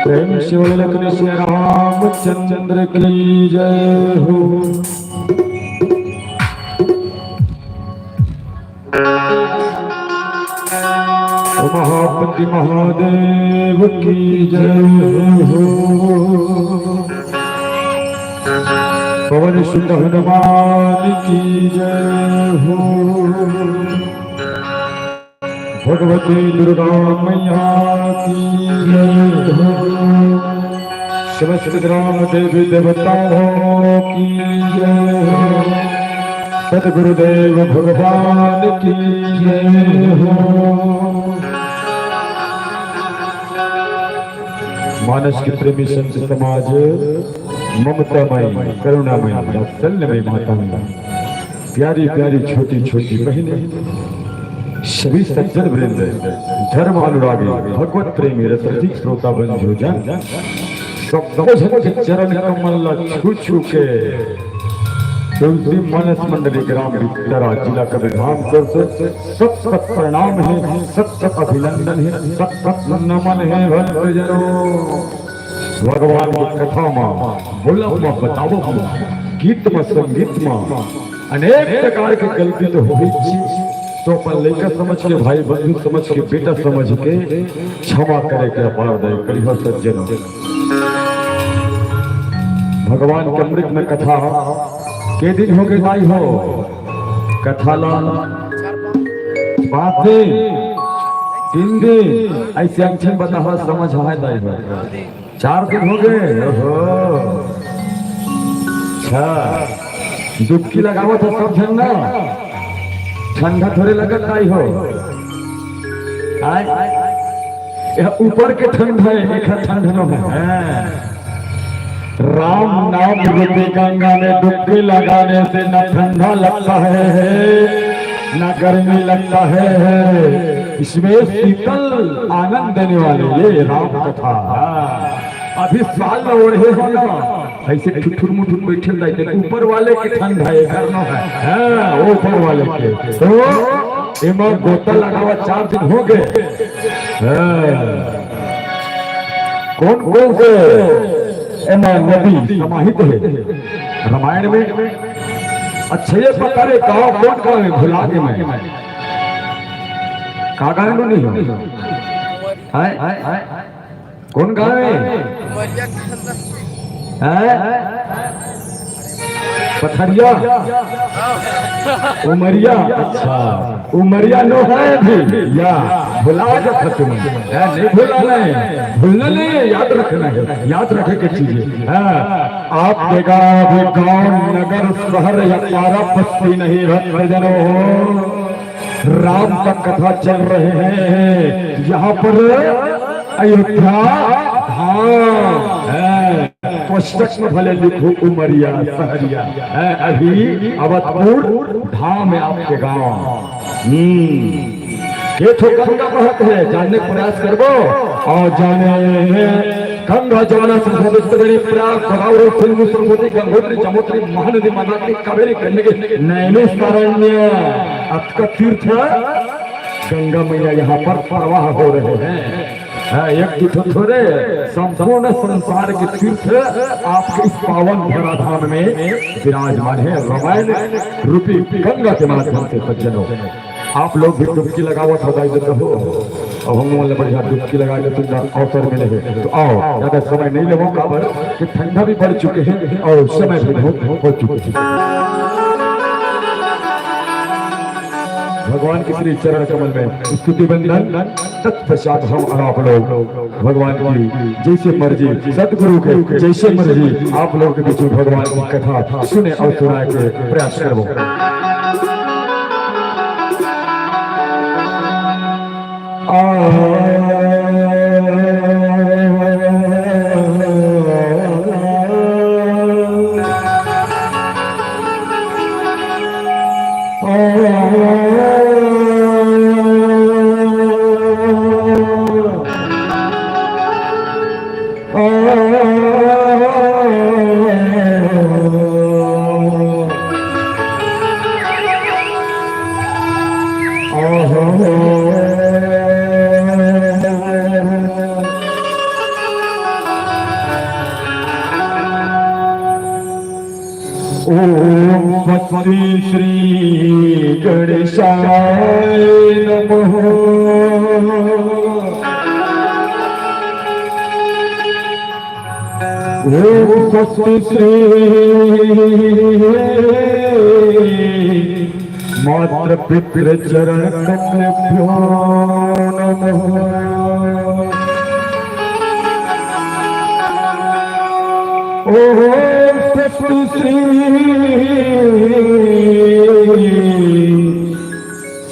प्रेम शिवल कृष्ण रामचंद्र की जय हो। महापति महादेव की जय हो। पवन सुत हनुमान की जय हो। भगवती दुर्गा मैया की जय हो। समस्त ग्राम देवी देवताओं की जय हो। सदगुरुदेव भगवान की जय हो। मानस की प्रेमी संत समाज, ममतामयी करुणामयी वात्सल्यमयी माताएं, प्यारी प्यारी छोटी छोटी बहनें, सभी सज्जन वृंद, धर्म अनुरागी, भगवत प्रेमी रसिक श्रोता बंधु जन, सब के चरण कमल छू छू के तुलसी मानस मंडली ग्राम वितरा जिला कबीरधाम से सत सत प्रणाम है, सत सत अभिनंदन है, सत सत नमन है भक्तजनों। भगवान की कथा में बोला में बताओ गीत में संगीत में अनेक प्रकार की गलती तो हो गई, तो अपन लेकर समझ के भाई बंधु समझ के बेटा समझ के क्षमा करे के अपार दे करियो सज्जन। भगवान के अमृत में कथा के दिन हो गए भाई हो कथा ला 5 दिन 3 दिन ऐसे अंचन बता समझ है दाई हो 4 दिन हो गए। अच्छा डुबकी लगाओ तो सब झंडा ठंडा थोड़े लगत आई हो ऊपर के ठंड है एक ठंड न है। राम नाम रूपी गंगा में डुबकी लगाने से न ठंडा लगता है न गर्मी लगता है, इसमें शीतल आनंद देने वाले ये राम कथा। अभी साल में ओढ़े हो ना ऐसे ठुठुर मुठुर बैठे रहते ऊपर वाले के ठंड है करना है ऊपर वाले के तो एमा गोता लगावा 4 दिन हो गए। कौन कौन से नदी समाहित है रामायण में? अच्छे ये पता है गाँव कौन गाँव है भुला के मैं कहा गाँव नहीं है कौन गाँव है? पथरिया उमरिया। अच्छा उमरिया नो है भी या भुला जा तुम नहीं भुला नहीं भूलना नहीं याद रखना है, याद रखे के चीजें आप देगा भी गांव नगर शहर या पारा बस्ती नहीं रख जनो राम का कथा चल रहे हैं यहाँ पर अयोध्या धाम पुस्तक में भले लिखो उमरिया सहरिया अभी अवधपुर धाम है आपके गांव। ये तो गंगा बहत है जानने का प्रयास करो और जाने गंगा जमुना सरस्वती प्रयाग गोदावरी सिंधु सरस्वती गंगोत्री जमुत्री महानदी मंदाकिनी कावेरी गंडकी नैमिषारण्य आपका तीर्थ गंगा मैया यहाँ पर प्रवाह हो रहे हैं। एक थोड़े संपूर्ण संसार के तीर्थ आपके इस पावन धराधाम में विराजमान है रामायण रूपी गंगा के माध्यम से। सज्जनों आप लोग भी डुबकी लगाओ थोड़ा इधर हो और हम वाले बढ़िया डुबकी लगा ले तो अवसर मिले तो आओ ज्यादा समय नहीं ले मौका पर कि ठंडा भी बढ़ चुके हैं और समय भी हो चुके हैं। भगवान के श्री चरण कमल में स्तुति बंदन तत्पश्चात हम आप लोग भगवान की जैसे मर्जी सदगुरु के जैसे मर्जी आप लोग के बीच में भगवान की कथा सुने और सुनाए के प्रयास करो। श्री गणेशाय नमः। ओम स्वस्ति श्री मात्र पितृ चरण कमलेभ्यो नमः। ओम स्वस्ति श्री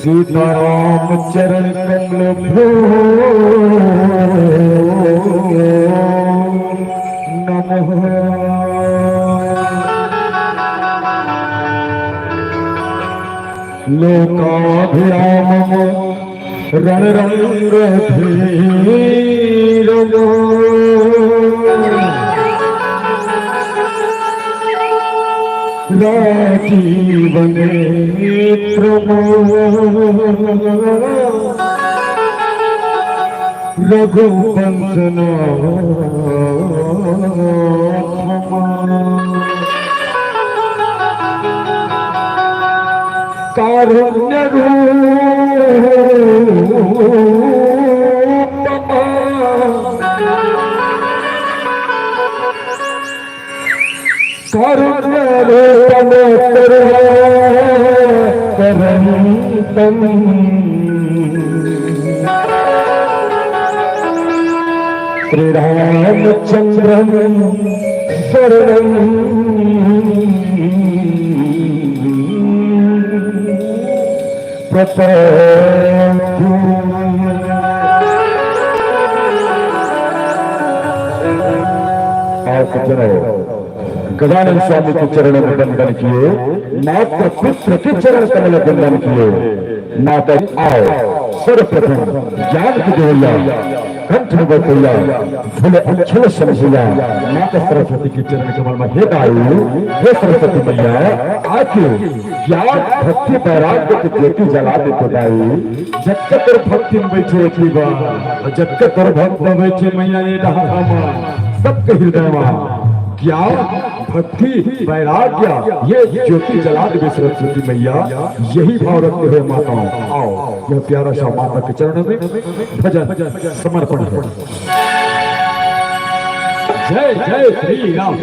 सीताराम चरण कमलेभ्यो नमः। लोकाभिरामम रणरंग धीरम राजीवन नेत्र रघुवंश कारुण्य श्री रामचंद्र शरणं प्रपद्ये। गजानन स्वामी के चरणों में वंदन किए, मात्र पुत्र के चरण कमल वंदन किए। माता आओ सर्वप्रथम ज्ञान की देवैया कंठ में बैठैया भूले अक्षर समझैया माता सरस्वती के चरण कमल में हे गायु हे सरस्वती मैया आके ज्ञान भक्ति वैराग्य की ज्योति जला दे तो गाई। जब तक और भक्ति में बैठे की बात जब तक और भक्त में बैठे मैया ये रहा सबके हृदय में ज्ञान भक्ति वैराग्य ये ज्योति जला दे सरस्वती मैया। यही भाव रखते हुए माताओं आओ यह प्यारा सा माता के चरणों में भजन समर्पण है। जय जय श्री राम।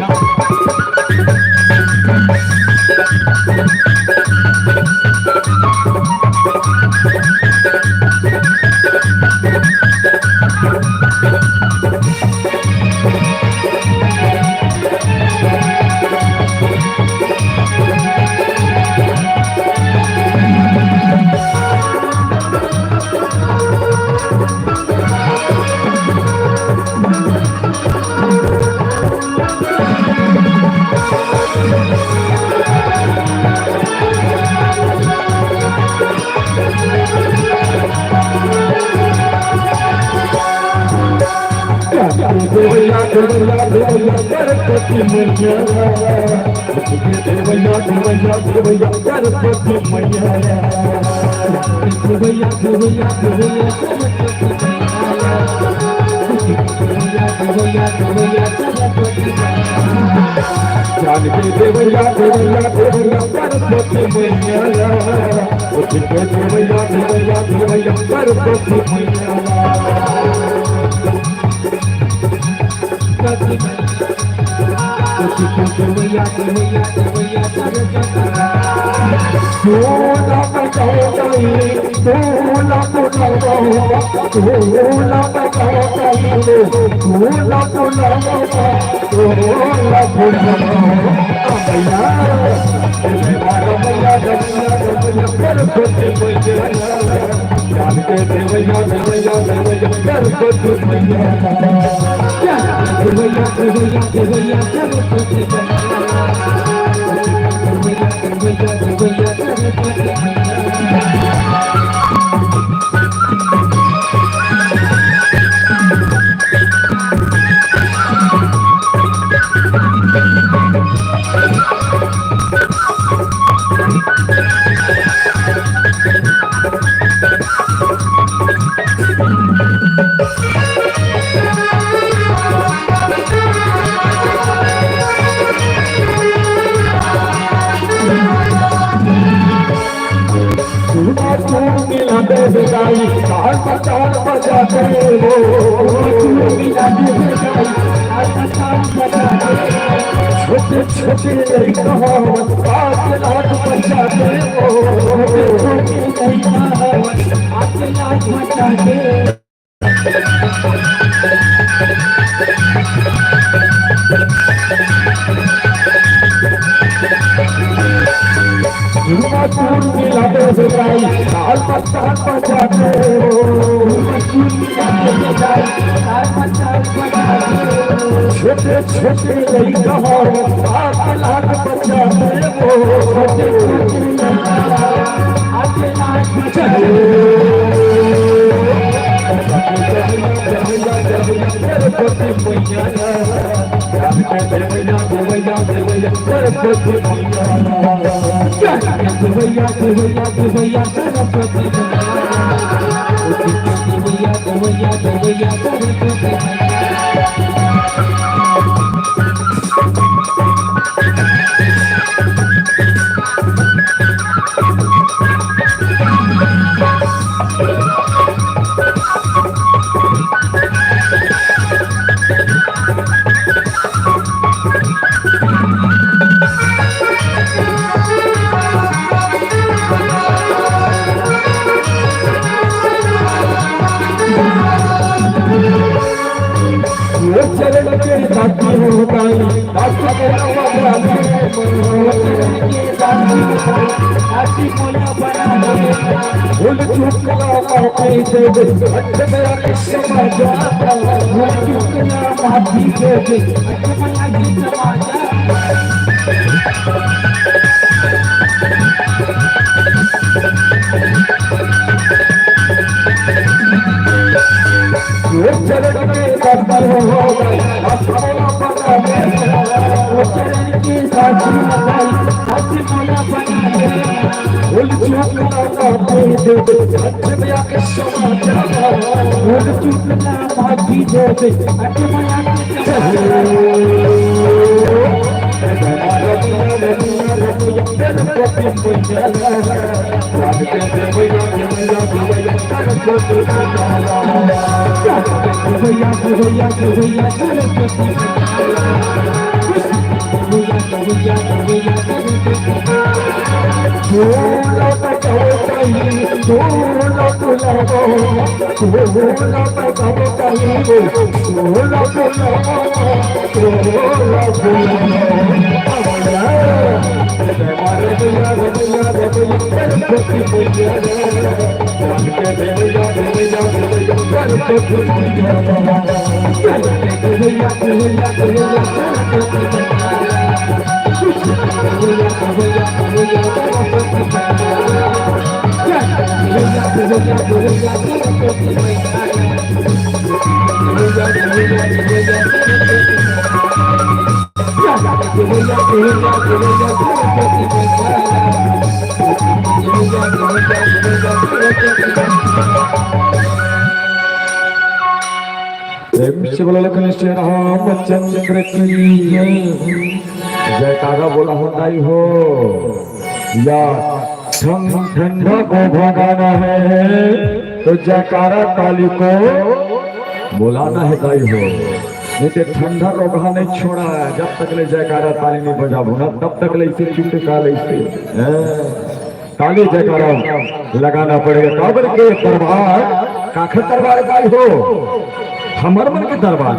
देवैया देवैया देवैया सरस्वती मैया देवैया देवैया देवैया सरस्वती मैया देवैया देवैया देवैया ज्ञान के देवैया देवैया देवैया सरस्वती मैया देवैया देवैया देवैया सरस्वती मैया। छोटे छोटे छोटे छोटे लड़का हो 7 लाख बचाते हो छोटे छोटे 8 लाख बचाते सरस्वती मैया ज्ञान के देवैया देवैया देवैया सरस्वती मैया देवैया देवैया देवैया सरस्वती देवैया देवैया देवैया सरस्वती चरण के साथी हो गाई दासी के भूल चूक दे अच्छे मेरा समाज भूल चूक माफी दे चरण के साथी हो गाई चरण के साथी भूल चूक माफी दे श्री रामचंद्र की जयकारा बोला होता ही हो या ठंडा को भगाना है तो जयकारा ताली को बुलाना है ताई हो, नहीं तो ठंडा को कहा नहीं छोड़ा है। जब तक ले जयकारा ताली नहीं बजाबो ना तब तक ले इसे चिंत काल ताली जयकारा लगाना पड़ेगा। काबर के दरबार काखर दरबार ताई हो हमार मन के दरबार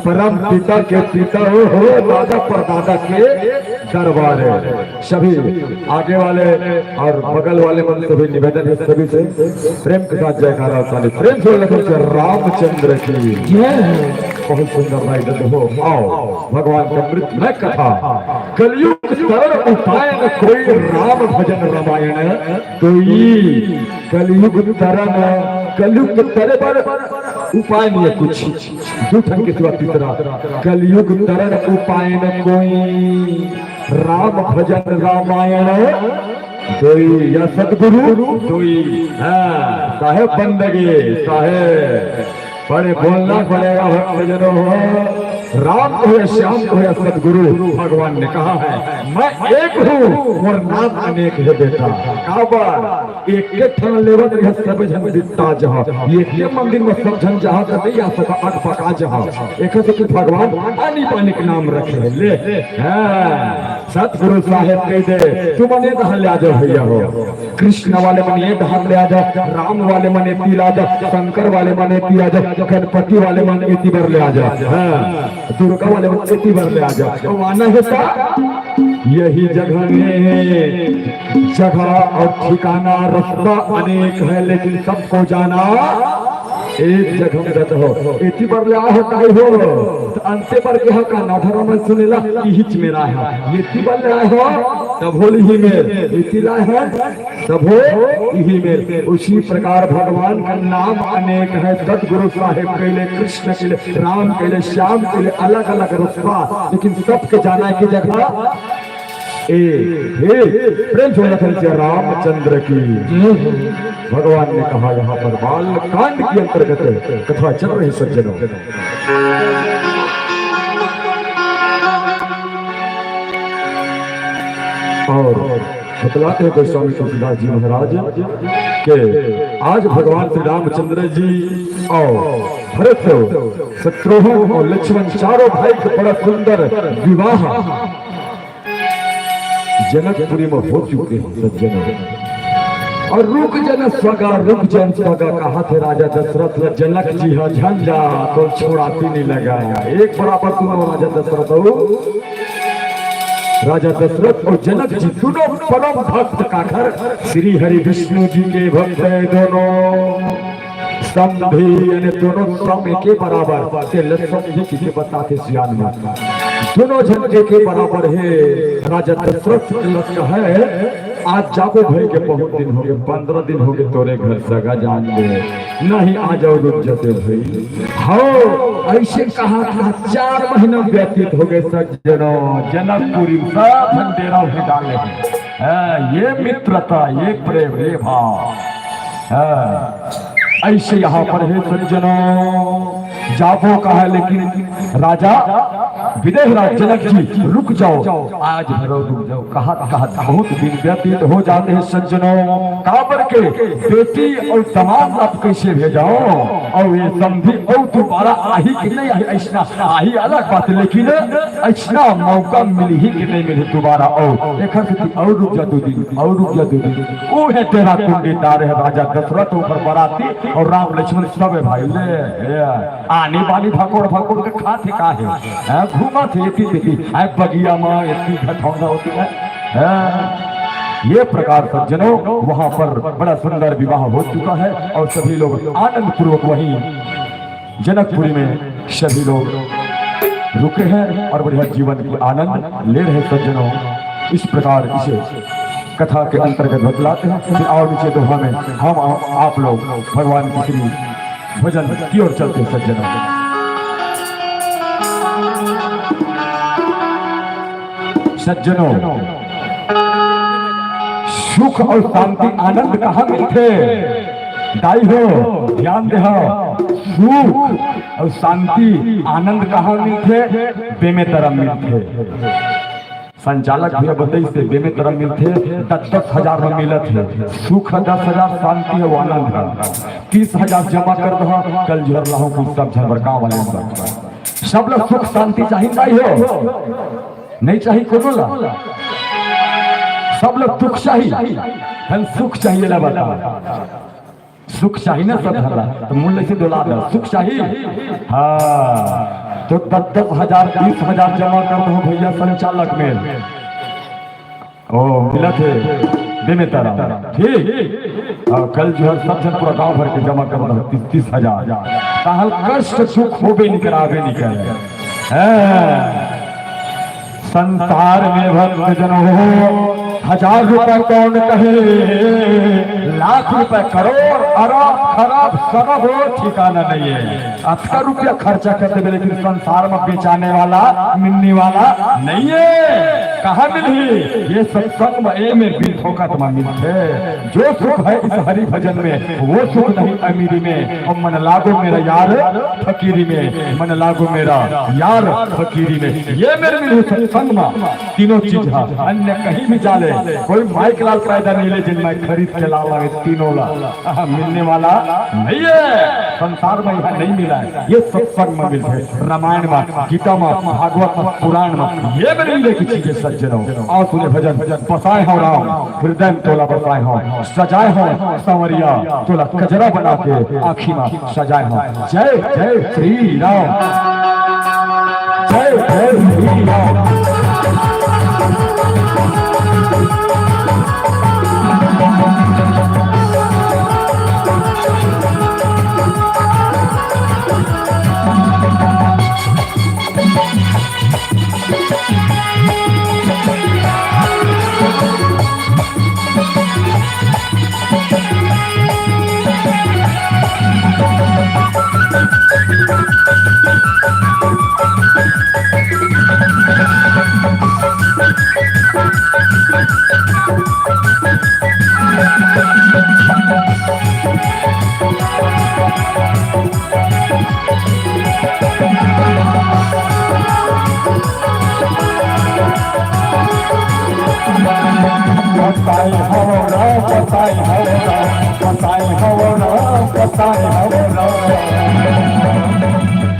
परम पिता के पिता हो दादा परदादा के दरबार है। सभी आगे वाले और बगल वाले मन से भी निवेदन है सभी से प्रेम के साथ जयकारा ताली प्रेम से लखन से रामचंद्र की बहुत सुंदर भाई हो। आओ भगवान का मृत न कथा कलयुग सरल उपाय न कोई राम भजन रामायण कोई कलयुग तरन कलयुग तरे पर उपाय नहीं है कुछ दूठन के सिवा तीसरा कलयुग तरन उपाय न कोई राम भजन रामायण कोई या सदगुरु कोई साहेब बंदगी साहेब बड़े बोलना पड़ेगा भजनों हो। राम को है श्याम को है सदगुरु भगवान ने कहा है मैं एक हूँ और नाम अनेक है बेटा। काबर एक ठन लेवत है सब जन दिखता जहाँ ये मंदिर में सब जन जहाँ का नहीं आ सका अग पका जहाँ एक तो भगवान पानी पानी के नाम रखे ले सतगुरु साहेब कह दे तुम ने दहल ले आ जाओ भैया हो। कृष्ण वाले मन ये दहल ले आ जाओ, राम वाले मन एती ला जाओ, शंकर वाले मन एती आ जाओ, गणपति वाले मन एती बर ले आ जाओ, दुर्गा वाले मन एती बर ले आ जाओ। तो आना है यही जगह में जगह और ठिकाना रास्ता अनेक है लेकिन सबको जाना एक जगह में रहते हो इति पर ले हो काई हो तो अंते पर के का ना धरो में सुनेला कि हिच मेरा है ये इति पर ले हो तब होली ही में इति ला है तब हो यही में। उसी प्रकार भगवान का नाम अनेक है। सतगुरु साहेब के लिए, कृष्ण के लिए, राम के लिए, श्याम के लिए अलग अलग रुतबा, लेकिन सबके जाना की जगह प्रेम से रामचंद्र की। भगवान ने कहा यहाँ पर बाल कांड के अंतर्गत कथा चल रही सज्जनों। और बतलाते हैं गोस्वामी तुलसीदास जी महाराज के आज भगवान श्री रामचंद्र जी और भरत, शत्रुघ्न और लक्ष्मण चारों भाई का बड़ा सुंदर विवाह जनकपुरी में हो चुके हैं सज्जनों। और रुक जन स्वगा, रुक जन स्वगा कहा थे राजा दशरथ जनक जी हा झंडा तो छोड़ाती नहीं लगा। एक बराबर दोनों राजा दशरथ हो, राजा दशरथ और जनक जी दोनों परम भक्त का घर श्री हरि विष्णु जी के भक्त है दोनों। समझे यानी दोनों सम के बराबर से लक्ष्मण जी के बताते सियान में दोनों झंडे के बराबर है। राजा दशरथ लक्ष्य है आज जागो भाई के बहुत दिन हो गए, 15 दिन हो गए तोरे घर सगा जान दे नहीं आ जाओ रुक जाते भाई। हाँ ऐसे कहा था 4 महीना व्यतीत हो गए सज्जनों। जनकपुरी सब झंडेरा उठे डाले हैं। ये मित्रता, ये प्रेम, ये भाव ऐसे यहाँ पर है सज्जनों। जाबो का है लेकिन राजा विदेह राज जनक जी रुक जाओ आज भरो रुक जाओ। कहा बहुत दिन व्यतीत हो जाते हैं सज्जनों। काबर के बेटी और तमाम आप कैसे भेजाओ और ये समझी और दोबारा आही कि नहीं आही ऐसा आही अलग बात, लेकिन ऐसा मौका मिली ही कि नहीं मिली दोबारा। और एक और रुक जा 2 दिन और रुक जा 2 दिन। वो है तेरा कुंडीदार है राजा दशरथ ऊपर बराती और राम लक्ष्मण सब है भाई ले आने वाली भकोड़ भकोड़ के खाते का है घूमा थे इतनी बगिया माँ इतनी घटौना होती है। ये प्रकार सज्जनों वहां पर बड़ा सुंदर विवाह हो चुका है और सभी लोग आनंद पूर्वक वहीं जनकपुरी में सभी लोग रुके हैं और बढ़िया जीवन की आनंद ले रहे सज्जनों। इस प्रकार इसे कथा के अंतर्गत बतलाते हैं। फिर और नीचे दोहा में हम आप लोग भगवान की श्री भजन की ओर चलते सज्जनों। सज्जनों सुख और शांति आनंद कहाँ मिलते दाई हो ध्यान दे। सुख और शांति आनंद कहाँ मिलते बेमे तरह मिलते। संचालक भी बतई से बेमे तरह मिलते 10-10 हजार में मिलत है। सुख 10,000, शांति है वो आनंद है। 30,000 जमा कर दो कल झर लाहू को सब झर गाँव वाले सब लोग सुख शांति चाहिए नहीं चाहिए कोनो ला सब लोग दुख चाहिए हम सुख चाहिए ला बता सुख चाहिए ना सब हल्ला तो मूल्य से डोला दो सुख चाहिए। हाँ तो 10,000 20,000 जमा कर दो भैया संचालक में ओ मिला थे देने तरह ठीक। कल जो है सब जन पूरा गांव भर के जमा कर दो 30,000 कहल कष्ट सुख होबे नहीं करावे नहीं करे। संसार में भक्त जन हो 1000 रुपए कौन कहे, लाख रुपए करोड़ अरब खरब सरब हो ठिकाना नहीं है। 80 रुपया खर्चा करते हुए लेकिन संसार में बेचाने वाला मिलने वाला नहीं है। कहाँ मिली ये सत्संग में भी ठोकत में मिलते। जो सुख है इस हरि भजन में वो सुख नहीं अमीरी में। और मन लागो मेरा यार फकीरी में, मन लागो मेरा यार फकीरी में। ये मेरे मिले सत्संग में तीनों चीज है। अन्य कहीं भी जाले कोई माइक लाल कायदा नहीं ले जिन मैं खरीद के ला तीनों ला मिलने वाला नहीं है। संसार में यह नहीं मिला है। ये सत्संग में मिलते हैं। रामायण में, गीता में, भागवत में, पुराण में ये मेरे मिले की चीजें सज्जनों। और सुने भजन बसाए हो राम हृदय तोला बसाए हो, सजाए हो संवरिया तोला कजरा बना के आखी में सजाए हो। जय जय श्री राम, जय जय श्री राम।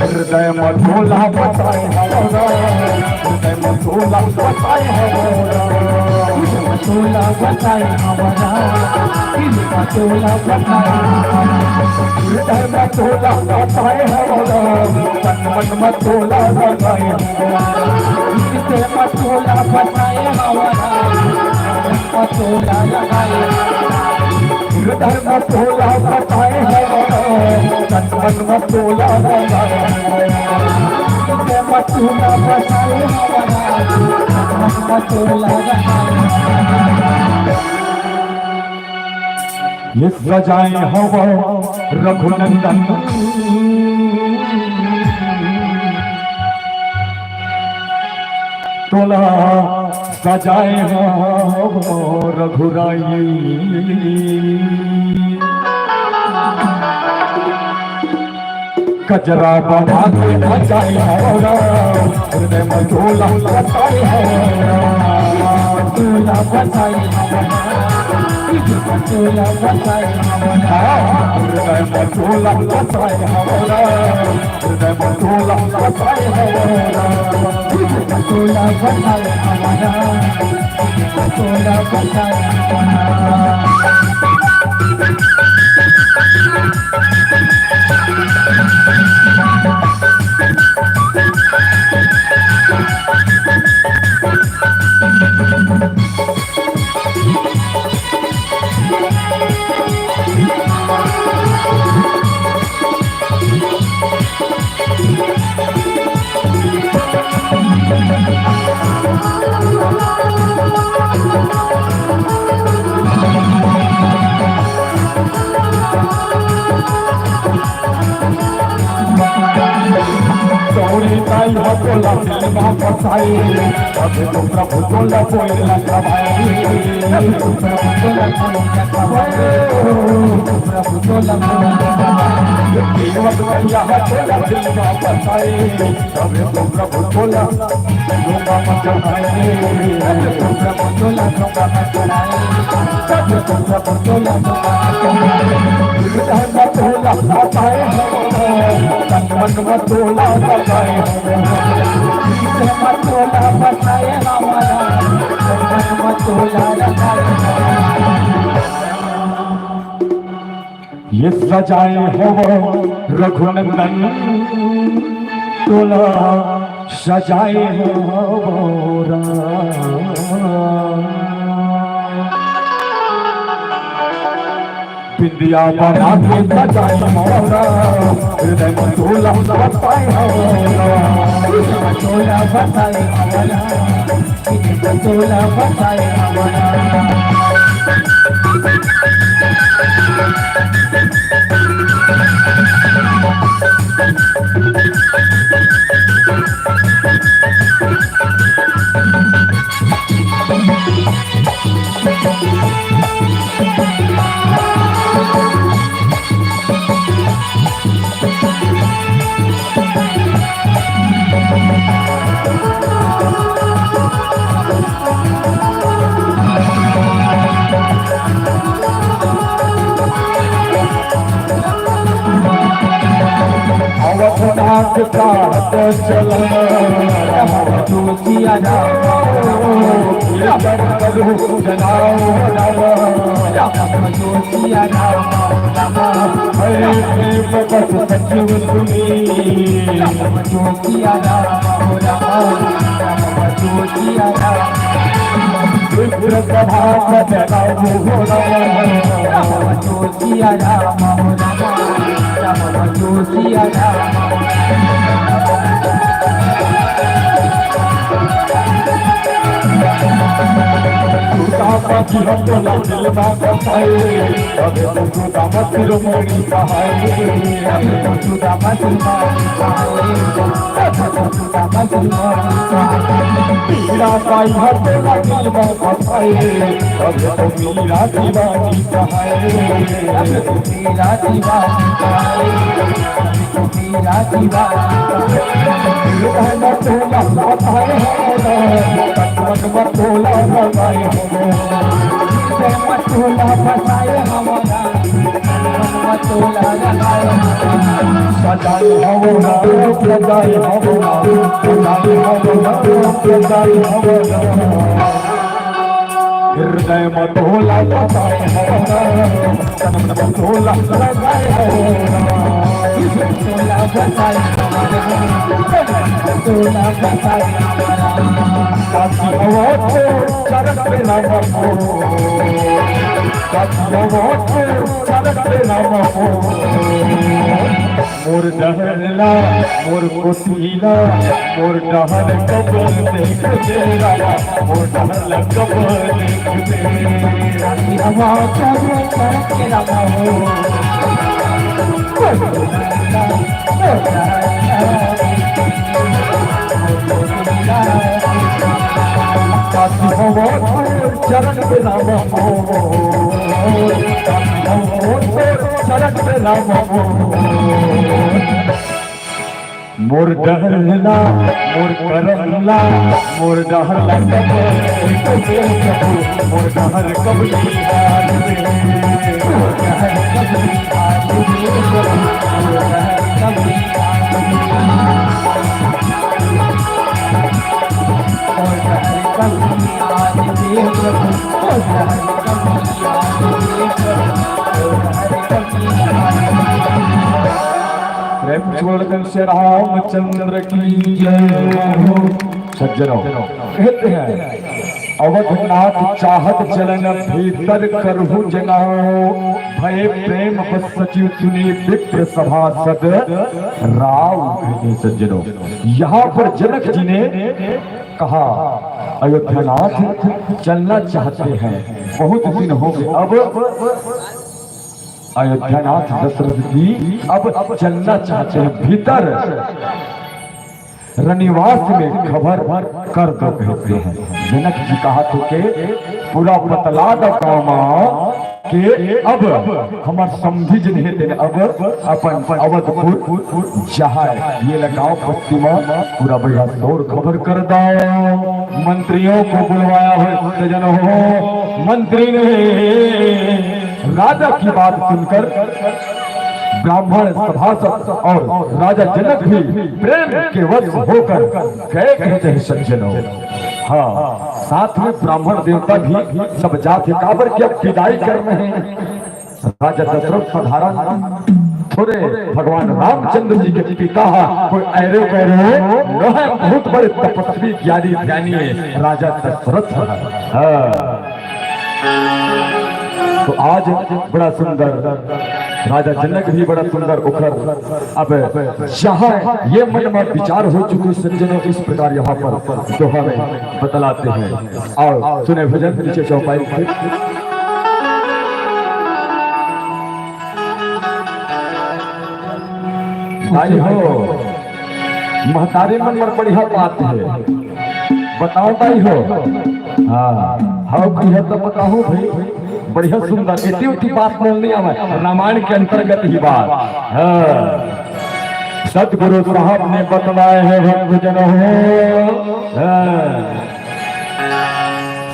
हृदय मधुला बताए हृदय मधुला बताए मटोला बताए हमारा मटोला बताए हृदय मधुला बताए तन मन मधुला बताए मटोला बताए हमारा मटोला लगाए हृदय मधुला बताए तन मन मधुला बताए मटोला बताए हमारा मटोला लगाए ये सजाए हवा रघुनंदन तोला सजाए हवा रघुराई कजरा बना के बजाए हवा हृदय मधुला बताए मटोला बताए मटोला बताए हृदय मधुला बताए हृदय मधुला बताए मटोला बताए हमारा मटोला बताए ताई हकोला सिलवा पसाई अबे तो प्रभु तोला कोयला कभाई प्रभु तोला कोयला कभाई प्रभु तोला जीवत भैया हकोला सिलवा पसाई अबे तो प्रभु तोला लोगा मचनाई प्रभु तोला लोगा मचनाई प्रभु तोला लोगा तोला बताए तन मन मधुला बताए मटोला बताए हमारा मटोला लगाए ये सजाए हो रघुनंदन तोला सजाए हो बिंदिया बना के सजाए मोरा हृदय मधुला बताए मटोला बताए हमारा मटोला बताए हमारा अवधनाथ काट चलना जोतिया जोतिया सचिव सुनी जोतिया जोतिया सभा जोतिया जोतिया पापी हकोला सिलवा बताए अबे तो खुदा मत रोमणी कहाए खुदा मत मीरा साई हकोला सिलवा बताए अबे तो मीरा दीवानी कहाए मीरा दीवानी कहाए मीरा दीवानी मटोला बताए मटोला बताए मतोला फसाए हमारा मतोला लगाए सजाई हवना सजाई हवना सजाई हवना सजाई हवना हृदय मतोला सजाई हवना मतोला सजाई हवना मतोला फसाए मतोला फसाए काशी हवा चरक पे नाम हो काशी हवा चरक पे नाम हो मोर डहरला मोर कोसीला मोर डहर कबर देख तेरा मोर डहर कबर देख तेरा हवा चरक के नाम हो काशी हवा चरक पे नाम हो काशी हवा चरक पे नाम हो मोर डहरला मोर करमला मोर डहरला मोर डहर कबली प्रेम छोड़कर से रामचंद्र की जय। सज्जनों कहते हैं अवधनाथ चाहत चलन भीतर करहु जनाओ भय प्रेम बस सचिव सुनी विप्र सभासद राव। सज्जनों यहाँ पर जनक जी ने कहा अयोध्यानाथ चलना चाहते हैं, बहुत दिन हो गए, अब अयोध्यानाथ दशरथ जी अब चलना चाहते हैं, भीतर रनिवास में खबर कर दो कहते हैं। जनक जी कहा तो के पूरा बतला दो कामा के अब हमार समझी जिन्हें देने अब अपन अवधपुर जहां ये लगाओ पश्चिमा पूरा बढ़िया शोर खबर कर दो। मंत्रियों को बुलवाया हो सजन हो, मंत्री ने राजा की बात सुनकर ब्राह्मण सभासद और राजा जनक भी प्रेम के वश होकर गए कहते हैं सज्जनों। हाँ, साथ में ब्राह्मण देवता भी सब जाते काबर की अब विदाई कर रहे हैं। राजा दशरथ साधारण थोड़े भगवान रामचंद्र जी के पिता कोई ऐरे कैरे न है, बहुत बड़े तपस्वी ज्ञानी ध्यानी राजा दशरथ है। तो आज बड़ा सुंदर राजा जनक भी बड़ा सुंदर उखर अब जहाँ ये मन में विचार हो चुके सज्जनों इस प्रकार यहाँ पर जो हमें बतलाते हैं। और सुने भजन नीचे चौपाई से भाई हो महतारे मन में बढ़िया बात है, बताओ भाई हो। हाँ हाँ की है तो बताओ भाई, बढ़िया सुंदर इतनी उठी बात बोलनी है, रामायण के अंतर्गत ही बात। हाँ सतगुरु साहब ने बतलाए हैं भक्तजनों हो।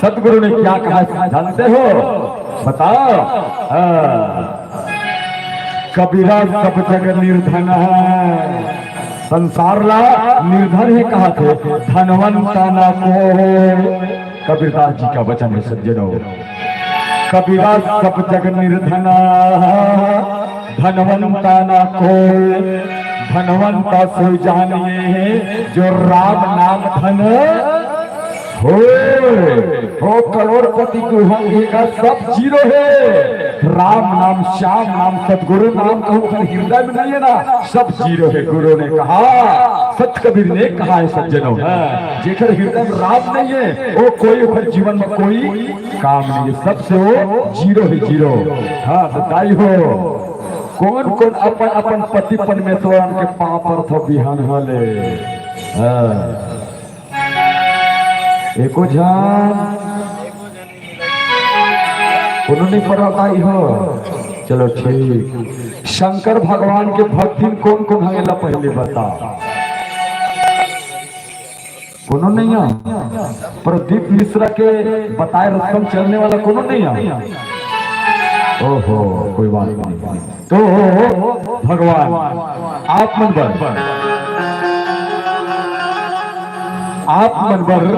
सतगुरु ने क्या कहा जानते हो, बताओ। कबीरा सब जगह निर्धन है, संसार ला निर्धन है कहा थे, धनवंता ना को। कबीरदास जी का वचन है सज्जनों। कबीरा सब जग निर्धना धनवंता ना कोई, धनवंता सो जानिए जो राम नाम धन हो करोड़पति को होगा सब जीरो है। राम नाम श्याम नाम सतगुरु नाम कहूँ हृदय में नहीं है ना, सब जीरो है। गुरु ने कहा, सत कबीर ने कहा है सज्जनों, जेकर हृदय में राम नहीं है वो कोई फिर जीवन में कोई काम नहीं है, सबसे वो जीरो है, जीरो। हाँ बताई हो कौन कौन अपन अपन पति परमेश्वर के पाँव पर थो बिहान हले। एको जान उन्होंने पढ़ाई हो। चलो ठीक, शंकर भगवान के भक्ति कौन कौन हमें पहले बता। कोनो नहीं है। प्रदीप मिश्रा के बताए रस्म चलने वाला कोनो नहीं है। ओहो कोई बात नहीं। तो भगवान आप मनबर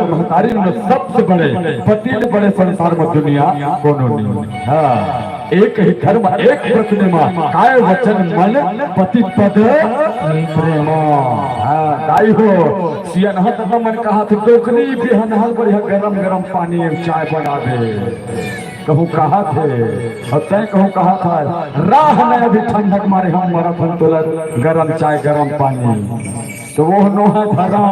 महतारी में सबसे बड़े पति ने बड़े संसार में दुनिया कोनो नहीं। हाँ एक ही धर्म एक प्रतिमा काय वचन मन पति पद प्रेम। हाँ दाई हो सियनहा तक मन कहा तो टोकरी भी हनहल बढ़िया गरम गरम पानी में चाय बना दे। कहूँ कहा थे और तय कहूँ कहा था राह में अभी ठंडक मारे हम मरथन तुलत गरम चाय गरम पानी। तो वो नोहा धरम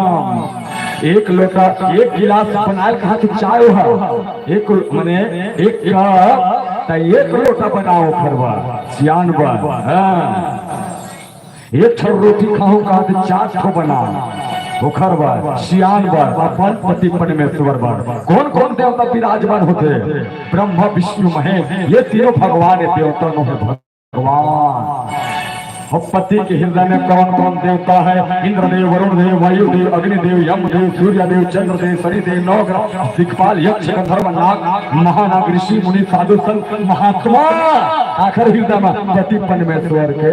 एक लोटा एक गिलास बनाए कहा तो चाय है एक मने एक कप एक लोटा बनाओ खरवा सियान बन। एक ठो रोटी खाओ कहा तो 4 ठो बना ओखर बार सियान बार अपन पति परमेश्वर बार। कौन कौन देवता विराजमान होते? ब्रह्मा विष्णु महेश ये तीनों भगवान है। देवता नो है भगवान। और पति के हृदय में कौन कौन देवता है? इंद्रदेव वरुण देव वायुदेव अग्निदेव यमदेव सूर्यदेव चंद्रदेव शनिदेव नवग्रह दिक्पाल यक्ष गंधर्व नाग महानाग ऋषि मुनि साधु संत महात्मा। आखिर हृदय में पति परमेश्वर के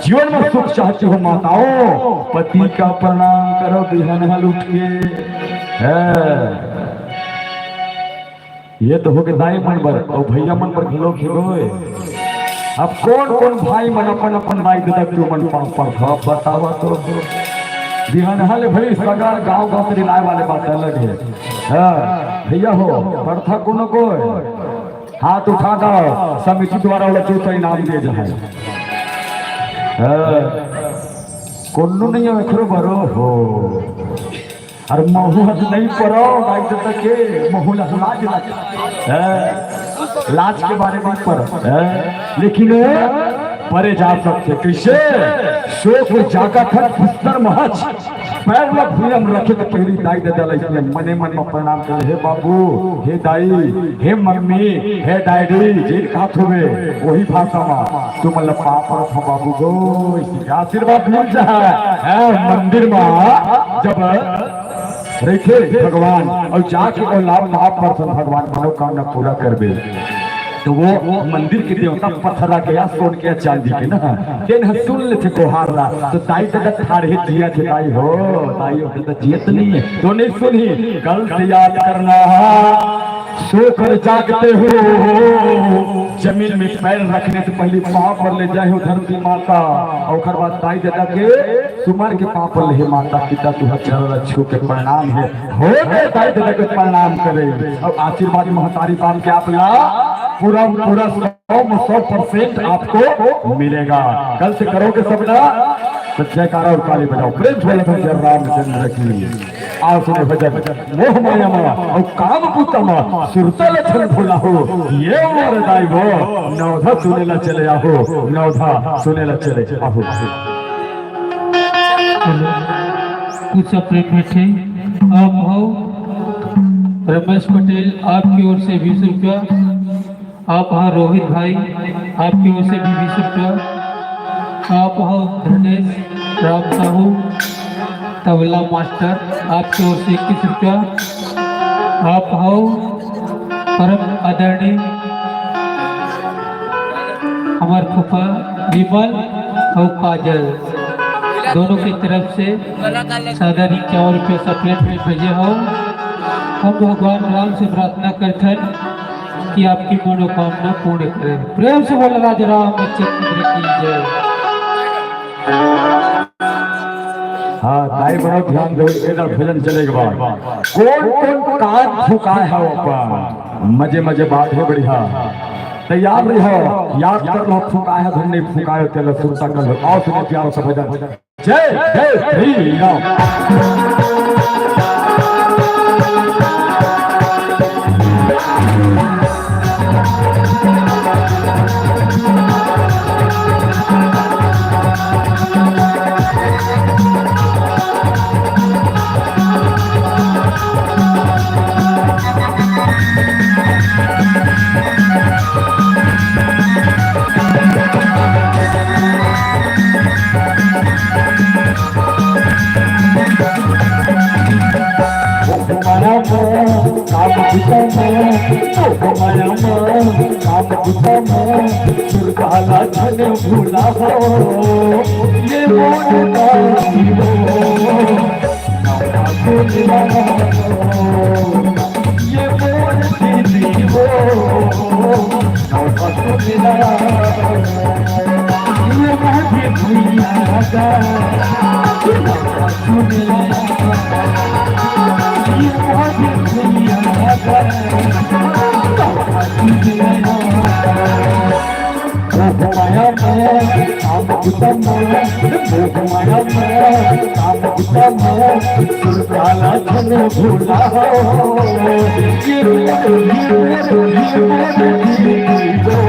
जीवन में सुख चाहते हो माताओं पति का प्रणाम करो बिहान हल उठ के। ये तो हो गए दाई मन पर और भैया मन पर खिलो खिलोए। अब कौन कौन भाई मन अपन अपन भाई दे तू मन पर बतावा तो बिहान हल भाई सगार गांव गांव से लाए वाले बात अलग है। भैया हो प्रथा कोनो को हाथ उठा दो समिति द्वारा वाला जो इनाम दिए जाए। कोनो नहीं है खरो बरो हो और महू हद नहीं पड़ो भाई तो के महू लाज लाज के बारे में पर लेकिन परे जा सकते कैसे शोक जागा था पुस्तर महच पैर में भूलम रखे तो पहली दाई दे दल इसलिए मने मन में प्रणाम करे हे बाबू हे दाई हे मम्मी हे डैडी जे काथ होवे वही भाषा में तुम मतलब पापा था बाबू गो आशीर्वाद मिल जाए मंदिर में जब रखे भगवान और जाके और लाभ लाभ पर भगवान मनोकामना पूरा कर दे। तो वो मंदिर के देवता पत्थर के या सोन के चांदी के ना तेन सुन ले थे कोहार ला तो ताई तक थारे जिया थे ताई हो तो जियत नहीं है तो नहीं सुनी कल से याद करना सोकर जागते हो जमीन में पैर रखने से पहले पाँव पर ले जाए हो धरती माता और बाद ताई दादा के तुम्हारे के पाँव पर ले माता पिता तुहर छू के प्रणाम है हो गए ताई दादा के प्रणाम करे और आशीर्वाद महतारी पान के आप ला पूरा पूरा 100% आपको मिलेगा। कल से करोगे सब ना तो जयकारा और ताली बजाओ प्रेम से भजन रामचंद्र की आओ सुने भजन मोह माया माया और काम पुतमा सुरता लक्षण भोला हो ये मोर दाई हो नवधा सुने ला चले आओ नवधा सुने ला चले आओ। कुछ अपने बैठे आप हो रमेश पटेल आपकी ओर से 20 रुपया। आप हाँ रोहित भाई आपकी ओर से भी 20 रुपया। आप हो धनेश राम साहू तबला मास्टर आपकी ओर से 21 रुपया। आप हो परम आदरणीय हमार फूफा विमल और काजल दोनों की तरफ से 54 रुपये सप्लेट में भेजे हो। हम भगवान राम से प्रार्थना करते हैं कि आपकी मनोकामना पूर्ण करें। प्रेम से बोला राजा रामचंद्र की जय। हाँ ताई बड़ा ध्यान दो इधर भजन चलेगा कौन कौन कान फुका है ऊपर मजे मजे बात है बढ़िया तैयार रहो याद कर लो फुका है धन नहीं फुकाए तेल सुरता कर लो आओ सुनो प्यारो से भजन जय जय श्री राम। भूतम दुर्गा छन भूला हो ये मोन ये मोन दीदी हो ये माझे भैया गा ये माझे भैया गा माया में काम भूतम माया में काम भूतम दुर्गा छन भूला हो ये मेरे दाई हो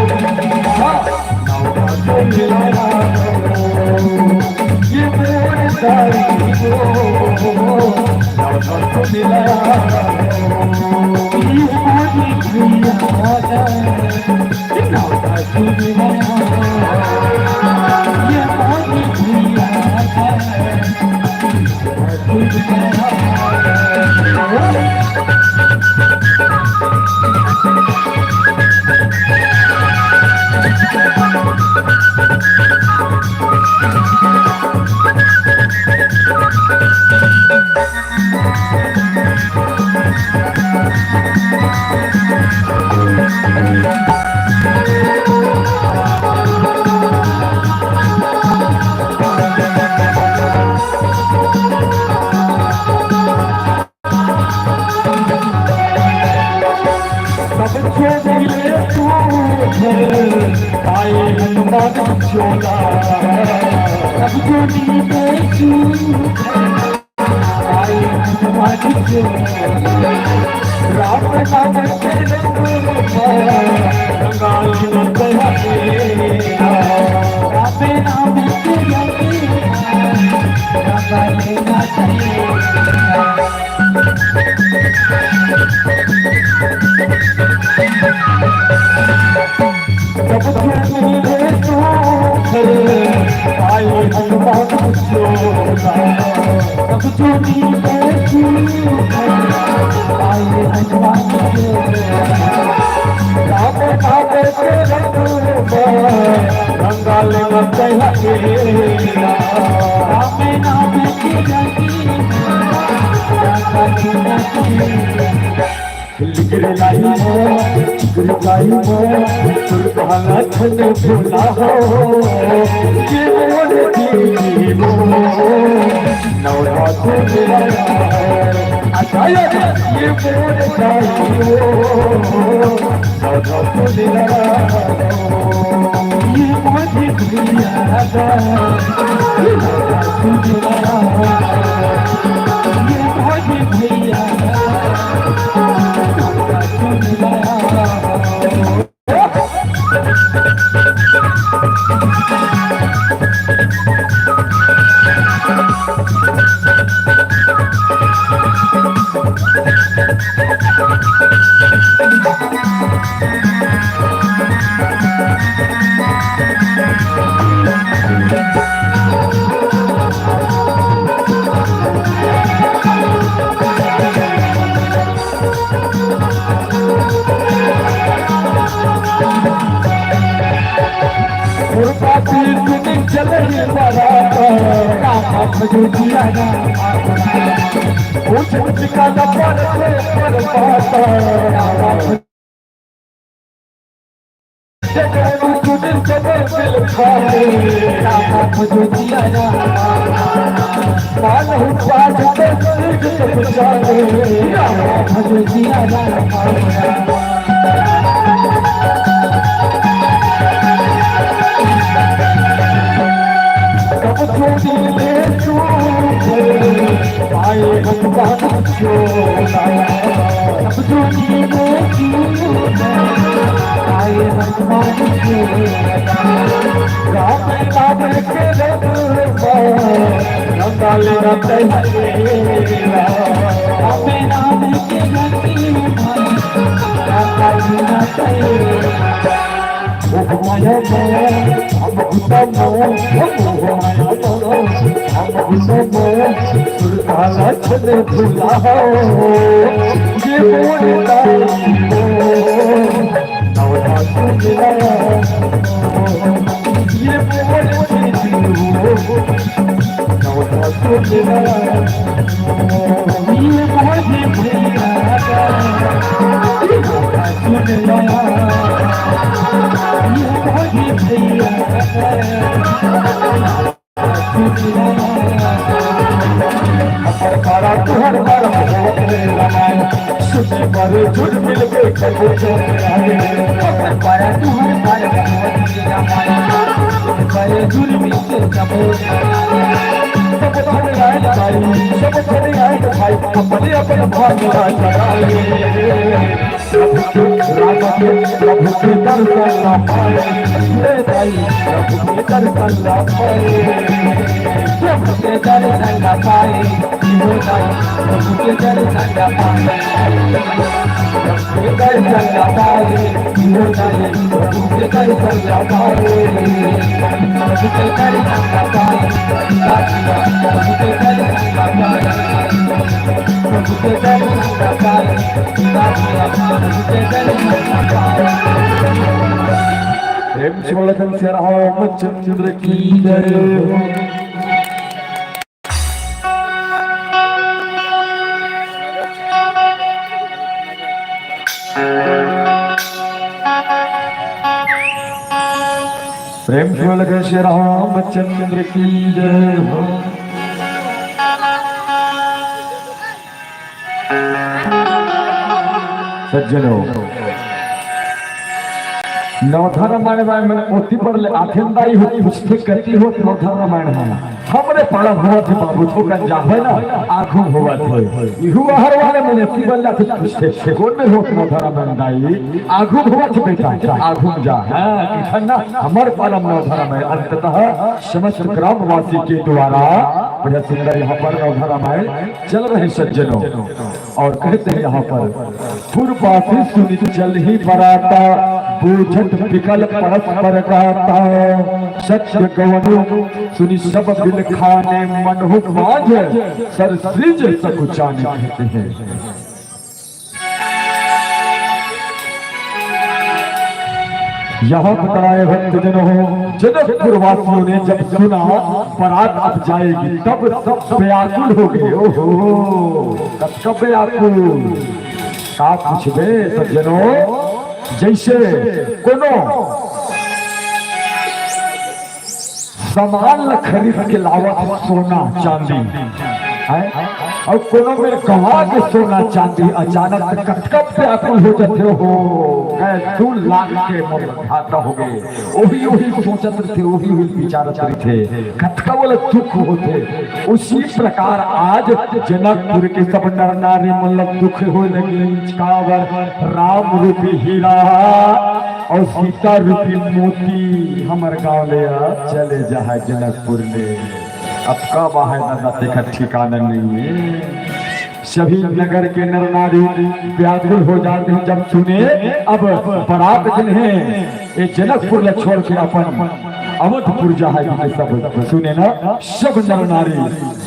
आए हनुमान चोला आए हनुमान चोला राम नाम आए हनुमान चोला सब जोड़ी आए हनुमान राम नाम के रंगाल राम नाम गिरलाई दुर्गा छन भूला हो ये मोर दीदी हो नवरात्र मेरा आचार्य ये मोर दाई हो नवरात्र मेरा ये माझे भैया गा ये माझे भैया आए हनुमान चोला सब जोड़ी आए हनुमान चोला राम नाम के रंगाल राम नाम के माया हम भूतम दुर्गा छन भूला हो ये मोर दाई हो ये बोल तुहर पर सुने पर झुट मिल के पाया तुम्हारे पाया पाया झूल मिल के सब थोड़े आए भाई अपने अपने भाग प्रभु के दर्शन ना पाए भाई प्रभु के दर्शन ना पाए प्रभु के दर्शन ना पाए प्रभु के दर्शन ना पाए प्रभु के दर्शन ना पाए प्रभु के दर्शन ना पाए प्रभु के दर्शन ना पाए प्रभु के दर्शन ना पाए प्रभु के दर्शन ना पाए प्रभु के दर्शन ना पाए प्रेम चोलकन से रामचंद्र की जय हो। प्रेम चोलकन से रामचंद्र की जय हो। सज्जनों नवधा रामायण में पोथी पर आखिरदाई हो पुष्टि करती हो नवधा रामायण है हमरे पढ़ा हुआ थे बाबू तो का जावे ना आंखों हुआ थे हुआ हर वाले मैंने तिबल्ला थे पुष्टि कौन में हो नवधा रामायण दाई आंखों हुआ थे बेटा आंखों जा है कितना हमर परम नवधा रामायण अंततः समस्त ग्रामवासी के द्वारा बड़ा सुंदर यहाँ पर नवधा रामायण चल रहे सज्जनों और कहते हैं यहाँ पर पूर्वासी सुनी चल ही बराता बूझत विकल परस्पर गाता सत्य गवनु सुनी सब बिल खाने मन हो माज सर सृज सकुचाने कहते हैं। यहाँ बताए भक्तजनों जनकपुर वासियों ने जब सुना बारात अब जाएगी तब सब व्याकुल हो गए। ओहो सब व्याकुल का कुछ बे सज्जनों जैसे कोनो सामान खरीद के लावा सोना चांदी है और कोनो में कहा के सोना चांदी अचानक कब से आकुल हो जाते हो 2 लाख के खाता हो गए वही सोचत थे वही विचारत थे कथका वाले दुख होते उसी प्रकार आज जनकपुर के सब नर नारी मतलब दुख हो लगे कावर राम रूपी हीरा और सीता रूपी मोती हमारे गाँव ले चले जा जनकपुर में अब कब है ना देखा ठिकाना नहीं है। सभी नगर के नर नारी व्याकुल हो जाते हैं जब सुने अब बारात जिन्हें ये जनकपुर ले छोड़ के अपन अवधपुर जाए सब सुने ना सब नर नारी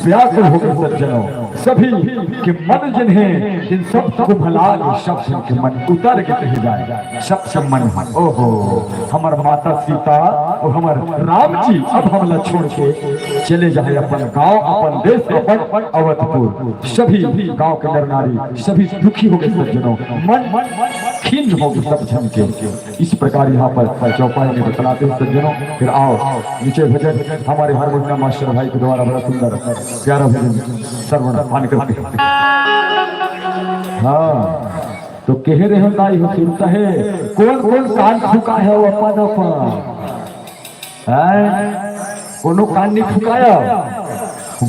व्याकुल होकर सज्जनों सभी के मन जिन्हें जिन सब को भला सब के मन उतर के कहे जाए सब मन ओहो हमार माता सीता और हमार राम जी अब हमला छोड़ के चले जाए अपन गांव अपन देश अपन अवधपुर सभी गांव के नर नारी सभी दुखी हो गए सज्जनों मन खिन्न हो गए सब जन के इस प्रकार यहाँ पर चौपाई में बतलाते हैं सज्जनों। फिर आओ नीचे भजन हमारे हारमोनियम मास्टर भाई के द्वारा बड़ा सुंदर प्यारा भजन सर्वण मान करते हैं। हाँ तो कह रहे हो दाई हो सुनता है कौन कौन कान फूका है वो अपन कोनो कान नहीं फुकाया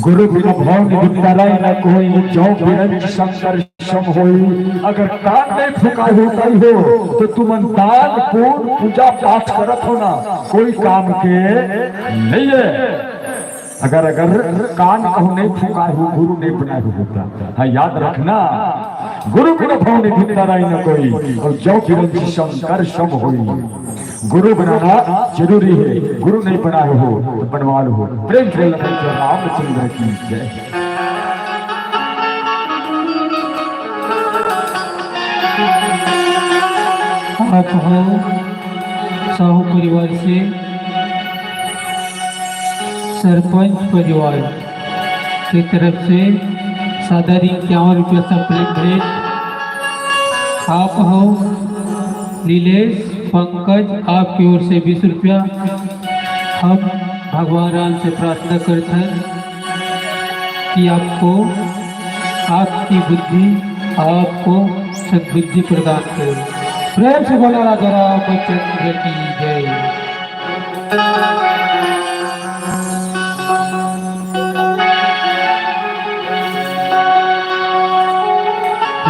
गुरु बिना भाव निरुद्धाराय न कोई जो बिरंज शंकर सम होई अगर कान नहीं फुका होता ही हो तो तुम दान पूर्ण पूजा पाठ करत हो ना कोई काम के नहीं है। अगर कान कहूँ नहीं फूका हो गुरु नहीं बनाए होता है याद रखना गुरु बिना भाव निरुद्धाराय न कोई और जो बिरंज शंकर सम होई गुरु बनाना जरूरी है गुरु नहीं बनाए हो तो बनवाल हो। प्रेम से रामचंद्र की जय। अब हो साहू परिवार से सरपंच परिवार की तरफ से सादर 51 रुपये सप्रेम भेंट। आप हो नीलेश पंकज, आपकी ओर से 20 रुपया। हम भगवान राम से प्रार्थना करते हैं कि आपको आपकी बुद्धि आपको सद्बुद्धि प्रदान करे। प्रेम से बोला राजा रामचंद्र की जय।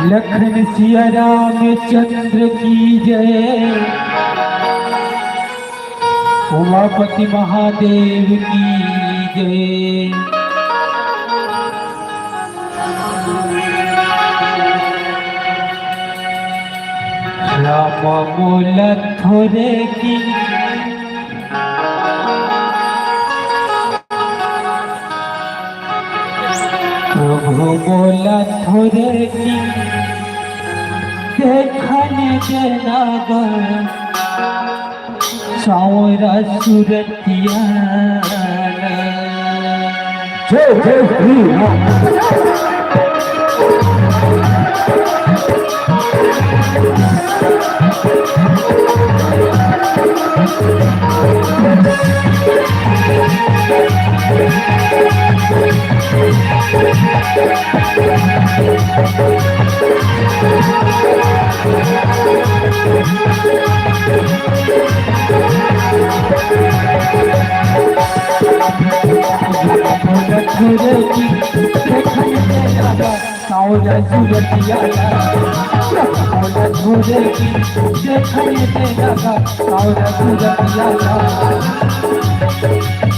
लखन सिया रामचंद्र की जय। उमापति महादेव की जय। राम मोल थोरे की प्रभु मोला थोरे की देखने देना सावरा सूरतिया। जय जय श्री राम। सावरा सूरतिया सावरा सूरतिया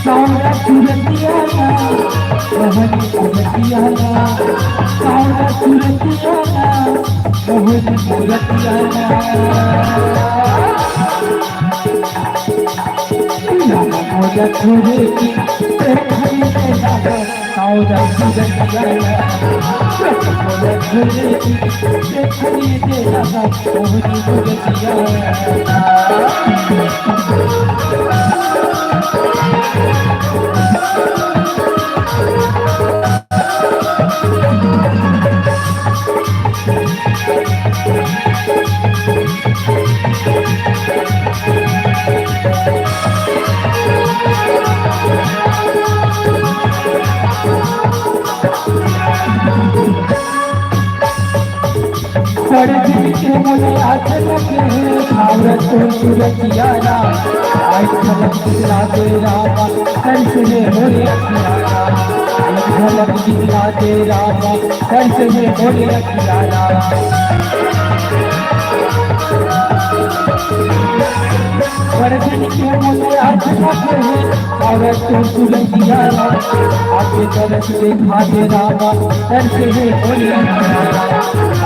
सावरा सूरतिया मोहनी सूरतिया सावरा सूरतिया मोहनी सूरतिया। मोला थोरे की देखने देना सावरा सूरतिया मोला थोरे की देखने देना मोहनी सूरतिया। के मोले हाथ लगे भारत सूरतिया आई झलक दिखला दे रामा कैसे मोले अखियारा। झलक दिखला दे रामा कैसे मोले अखियारा। वर्धन के मोले हाथ लगे भारत सूरतिया आके दरस देखा दे रामा कैसे मोले अखियारा।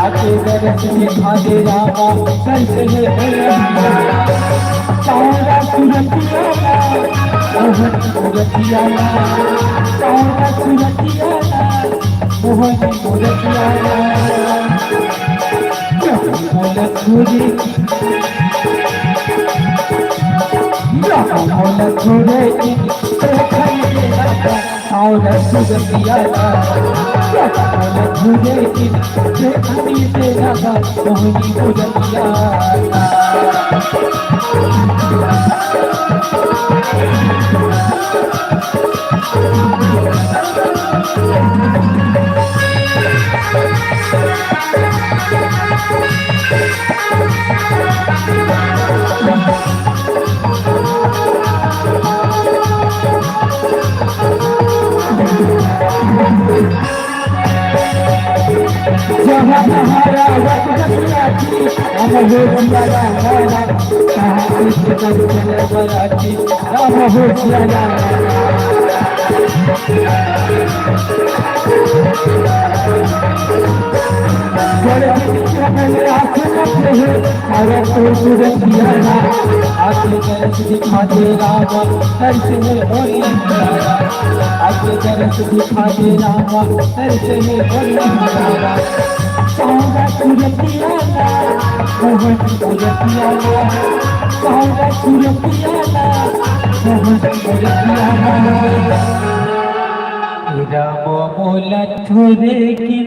आके दरस देखा दे रामा कैसे मोले अखियारा। सावरा सूरतिया मोहन सूरतिया सावरा सूरतिया मोहन सूरतिया। मोला थोरे मोला थोरे देखने देना सावरा सूरतिया मोला थोरे देखने देना मोहनी सूरतिया। जहाँ हमारा वक्त हम हो जिया हमारा कहाँ से चले बराती राम हो जिया। मेरे आँख में है अरे तो सूरतिया ना आगे तरस दिखा दे रामा कैसे होली हमारा आगे तरस दिखा दे रामा कैसे होली हमारा कहूँगा सूरतिया ना मोहन सूरतिया ना कहूँगा सूरतिया ना मोहन सूरतिया ना राम मोला थोड़े की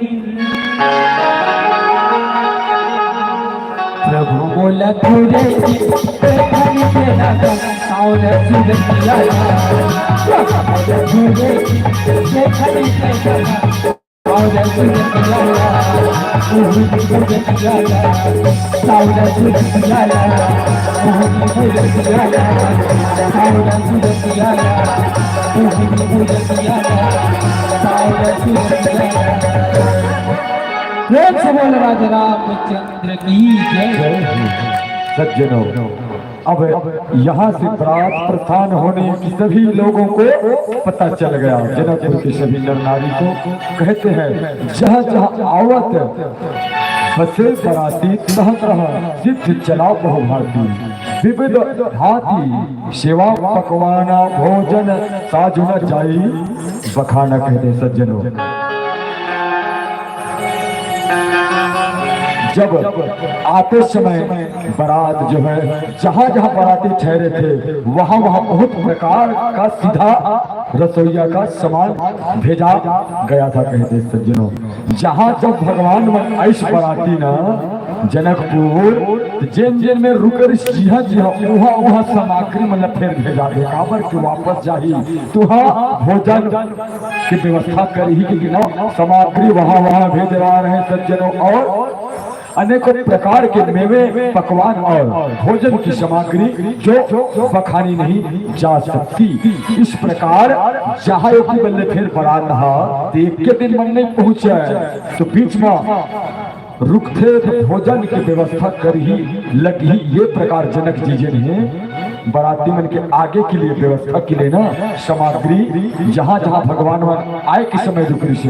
प्रभु मोला थोड़े की खड़ी तेरा साउल सूरतिया थोड़े की खड़ी तेरा साउल सूरतिया साउल सूरतिया मोहनी सूरतिया साउल सूरतिया मोहनी सूरतिया साउल सूरतिया प्रेम से बोल राजा रामचंद्र की जय। सज्जनों, अब यहाँ से बारात प्रस्थान होने की सभी लोगों को पता चल गया। जनकपुर के सभी नर नारी को कहते हैं जहाँ जहाँ आवत बसे बराती तह तह सिद्ध चला बहु भांति विविध भांति सेवा पकवाना भोजन साजुन जाई बखाना कहते सज्जनों। जब आते समय बारात जो है जहाँ जहाँ बाराती ठहरे थे वहाँ वहाँ बहुत प्रकार का सीधा रसोईया का सामान भेजा गया था कहते सज्जनों। जहाँ जब भगवान मन आइस बाराती ना जनकपुर जेन जेन में रुकर जी हाँ वहाँ वहाँ सामग्री मतलब फिर भेजा दे काबर के वापस जाही तुहा भोजन की व्यवस्था करी कि सामग्री वहाँ वहाँ भेज रहे हैं सज्जनों। और अनेकों प्रकार के मेवे पकवान और भोजन की सामग्री जो बखानी नहीं जा सकती। इस प्रकार जहाँ एक बल्ले फिर बारात रहा एक के दिन मन नहीं पहुंचा तो बीच में रुकते तो भोजन की व्यवस्था कर ही लगी। ये प्रकार जनक जी ने बाराती मन के आगे के लिए व्यवस्था के लिए ना सामग्री जहाँ जहाँ भगवान मन आए के समय रुकरी से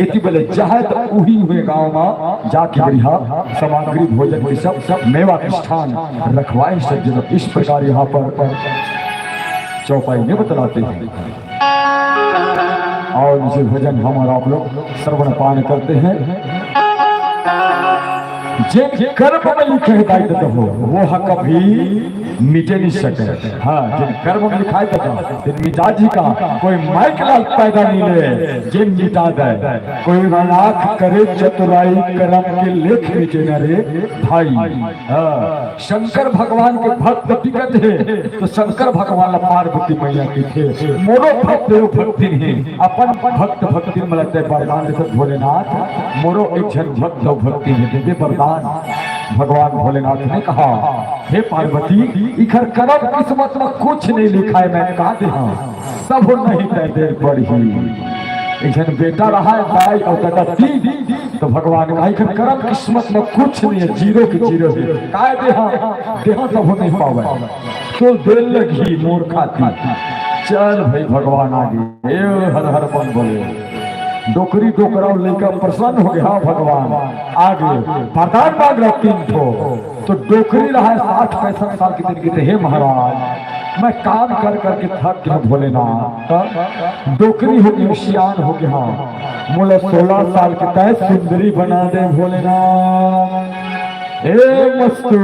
इति बले जहाँ तो उही हुए गाँव में जाके बढ़िया सामग्री भोजन की सब मेवा स्थान रखवाए सज्जनों। इस प्रकार यहाँ पर चौपाई में बतलाते हैं और इसे भजन हमारा आप लोग श्रवण पान करते हैं। जे कर्म में लिखे दायित्व हो वो कभी मिटे नहीं सके। हाँ जिन कर्म में लिखा है मिजाजी का कोई माइक लाल पैदा नहीं ले जिन मिटा दे कोई लाख करे चतुराई कर्म के लेख मिटे न रे भाई। हाँ शंकर भगवान के भक्त टिकट है तो शंकर भगवान पार्वती मैया की थे मोरो भक्त भक्ति नहीं अपन भक्त भक्ति में लगते वरदान जैसे भोलेनाथ मोरो एक जन भक्त भक्ति में दे वरदान। भगवान भोलेनाथ ने कहा हे पार्वती इखर करम किस्मत में कुछ नहीं लिखा है मैं कहा दे सब नहीं कहते पड़ी इधर बेटा रहा है दाई और दादा दी तो भगवान का इखर करम किस्मत में कुछ नहीं है जीरो के जीरो है काय देहा सब नहीं पावे तो दिल लगी मोर खाती चल भाई भगवान आगे हर हर बन बोले डोकरी डोकरा लेकर प्रसन्न हो गया भगवान आगे वरदान मांग रहा 3 ठो तो डोकरी रहा 60-65 साल के दिन के हे महाराज मैं काम कर करके थक गया भोलेनाथ। डोकरी हो गई सियान हो गया मोले 16 साल के तय सुंदरी बना दे भोलेनाथ। ए मस्तू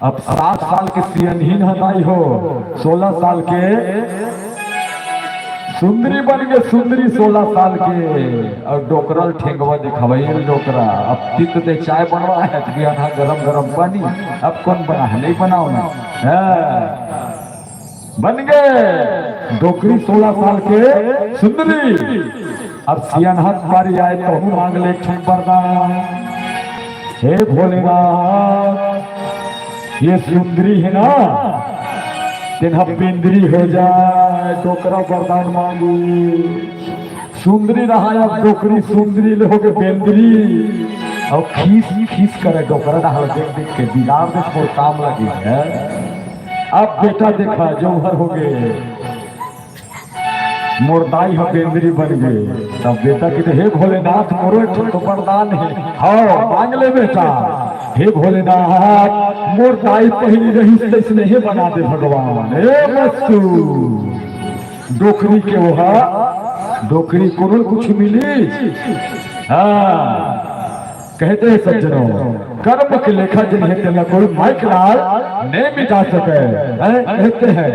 अब 7 साल के सियन ही नहीं हो 16 साल के सुंदरी बन गए सुंदरी 16 साल के और डोकरल ठेंगवा दिखावाई डोकरा अब तित दे चाय बनवा है तो गरम गरम पानी अब कौन बना है नहीं बनाओ ना बन गए डोकरी 16 साल के सुंदरी। अब सियानहत बारी आए तो हम मांग ले वरदान हे भोलेनाथ ये सुंदरी है ना दिन बेंदरी हो जाए डोकरा वरदान मांगू सुंदरी रहा अब डोकरी सुंदरी ले होगे बेंदरी और खीस करे डोकरा रहा देख देख के दिलार में कोई काम लगी है। अब बेटा देखा जौहर हो गए मुर्दाई हो बेंदरी बन गए। तब बेटा कहते हे भोलेनाथ मोरो तो वरदान है, हाँ मांग ले बेटा। हे भोलेनाथ मुर्दाई पहली रही इसने हे बना दे भगवान। हे मस्तू डोकरी के वहा डोकरी को कुछ मिली। हाँ कहते हैं सज्जनों कर्म के लेखा जिन्हें तेना कोई माइक लाल नहीं मिटा सके। कहते हैं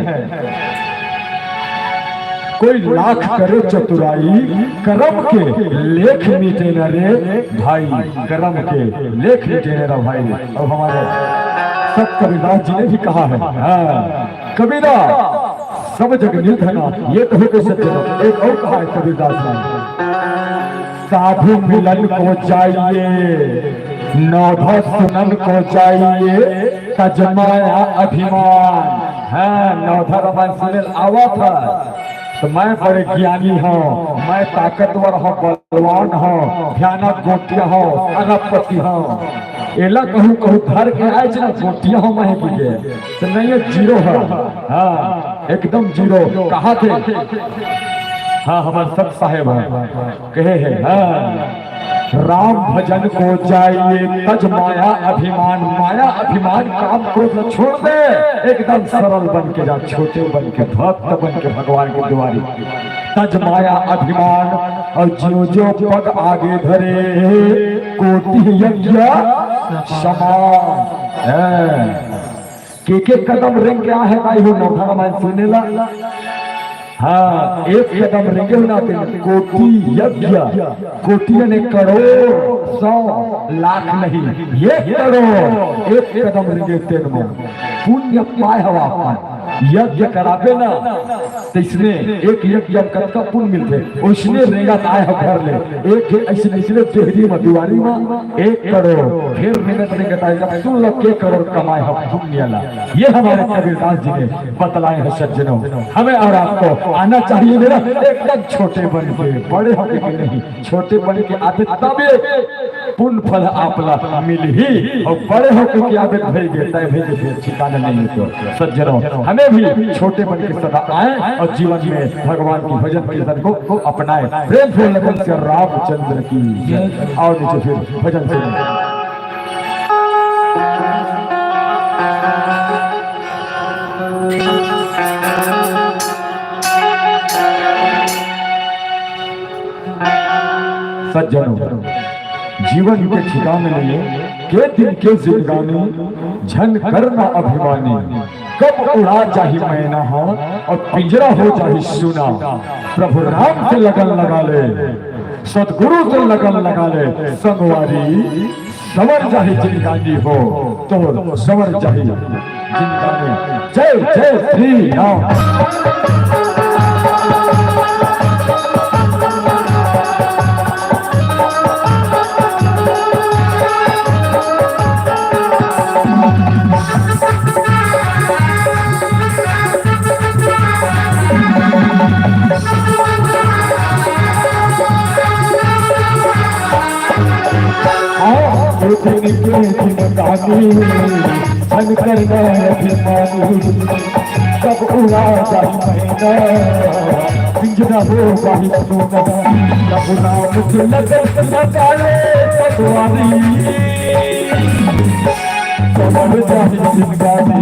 कोई लाख करे चतुराई कर्म के लेख मिटे न रे भाई, कर्म के लेख मिटे न रे भाई। अब हमारे सब कबीरदास जी ने भी कहा है, हाँ कबीरा सब जग निर्धना ये तो है सज्जनों। एक और कहा है कबीरदास ने साधु मिलन को चाहिए नौधा सुनन को चाहिए तजमाया अभिमान। हाँ नौधा रमान सुनल आवा था तो मैं बड़े ज्ञानी हूँ, मैं ताकतवर हूँ, बलवान हूँ, भयानक गोटिया हूँ, अरबपति हूँ। एला कहूँ कहूँ धर के आए ना गोटिया हूँ मैं की तो नहीं है जीरो है। हाँ एकदम जीरो। कहा थे हाँ हमारे सब साहेब हैं कहे हैं हाँ राम भजन को चाहिए तज माया अभिमान। माया अभिमान काम क्रोध छोड़ दे, एकदम सरल बन के जा, छोटे बन के भक्त बन के भगवान की दुआरी। तज माया अभिमान और जो जो पग आगे धरे कोटि यज्ञ समान। के कदम रेंग क्या है भाई हो नौधा रामायण सुने ला। हाँ एक कदम रेंगे ना कोटि यज्ञ, कोटि ने करोड़ 100 लाख नहीं ये करोड़। एक कदम रेंगे तेन में पुण्य पाए हवा यज्ञ कराबे ना तो इसने एक यज्ञ का पुण्य मिलते। उसने रेगा आए हो घर ले एक ऐसे निचले देहरी में दीवारी में 1 करोड़ फिर मेहनत रेगा आएगा तुम लोग के करोड़ कमाए हो पुण्य ला। ये हमारे कबीरदास जी ने बतलाए हैं सज्जनों। हमें और आपको आना चाहिए मेरा एकदम छोटे बन के, बड़े होके के नहीं, छोटे बन के आते तबे पुण्य फल आपला मिल ही, और बड़े होके के आदत भेजे तय भेजे फिर ठिकाना नहीं। तो सज्जनों हमें भी छोटे बन के सदा आए और जीवन में भगवान की भजन कीर्तन को अपनाए। प्रेम से लगन से रामचंद्र की और नीचे फिर भजन सुनिए। सज्जनों जीवन के ठिकाने नहीं के दिन के जिंदगानी झन करना अभिमानी। कब उड़ा चाहे मैना हो और पिंजरा हो चाहे सुना। प्रभु राम से लगन लगा ले, सतगुरु से लगन लगा ले। संगवारी सवर चाहे जिंदगानी हो तो सवर चाहे जिंदगानी। जय जय श्री राम। धन करना अभिमानी। कब उड़ा जाए पिंजरा हो जाए सोना। जब राम से लगन लगा ले पटवारी। सवर चाहे जिंदगानी,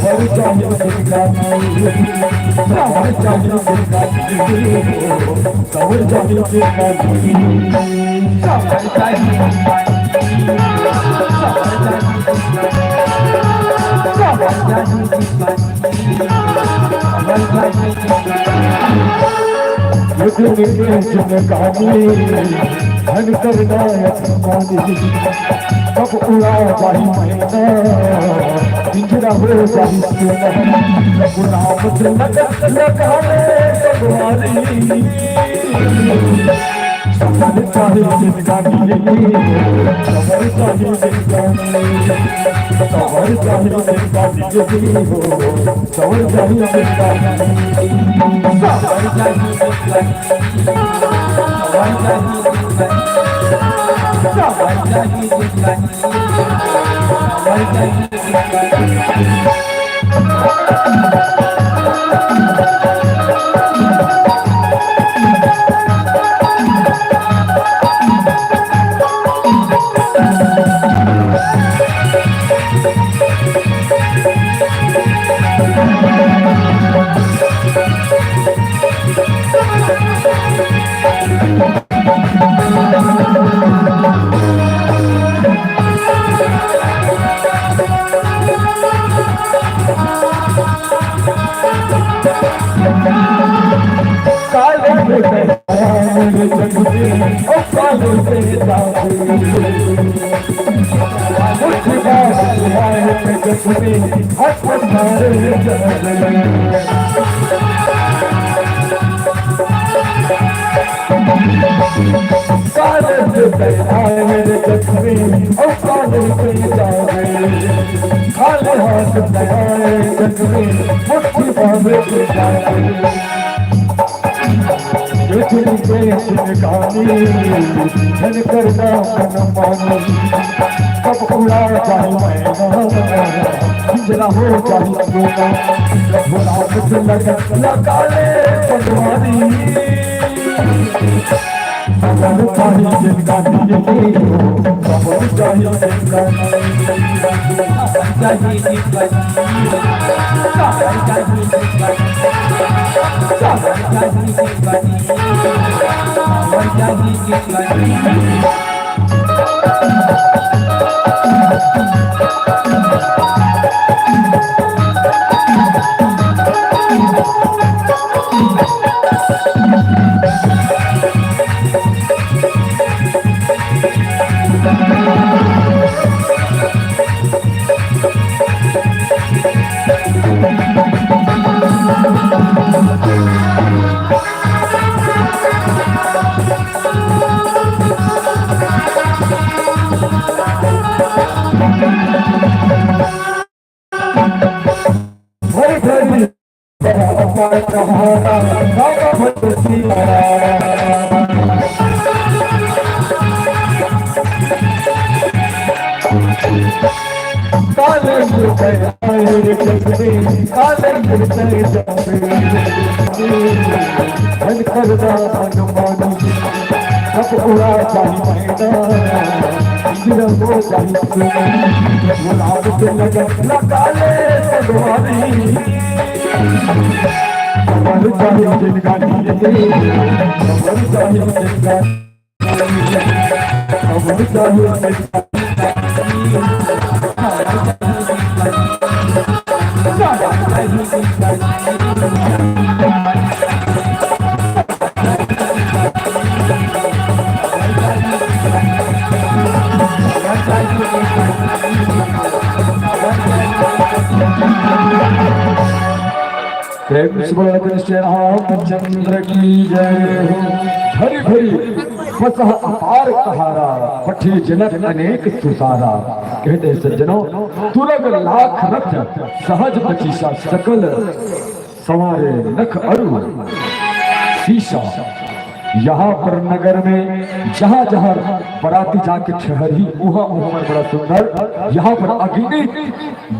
सवर चाहे जिंदगानी, सवर चाहे जिंदगानी, सवर चाहे जिंदगानी, सवर चाहे धन करना अभिमानी। कब उड़ा जाही मैना पिंजरा हो जाही सोना। जब राम से लगन लगा ले पटवारी। सवर चाहे जिंदगानी, सवर चाहे जिंदगानी, सवर चाहे जिंदगानी हो, सवर चाहे जिंदगानी, सवर चाहे जिंदगानी। से जावे मुझे बात आए जग में हट मारे काले से आए मेरे जग में और काले से जावे खाले हाथ आए जग में मुट्ठी बांधे से जावे जितनी प्रेम गानी धन करना मन मानी कब उड़ा जाए मैना हिजरा हो जाए सोना भोला कुछ लगा ले पटवारी खबर चाहिए जिनका दिए खबर चाहिए जिनका श्री रामचंद्र की जय हो। हरि भरी बसह अपार कहारा पठी जनक अनेक सुसारा। कहते सज्जनों तुरग लाख रथ सहज बचीसा सकल सवारे नख अरु शीशा। यहाँ पर नगर में जहाँ जहाँ बराती जाके ठहरी वहाँ वहाँ बड़ा सुंदर। यहाँ पर अग्नि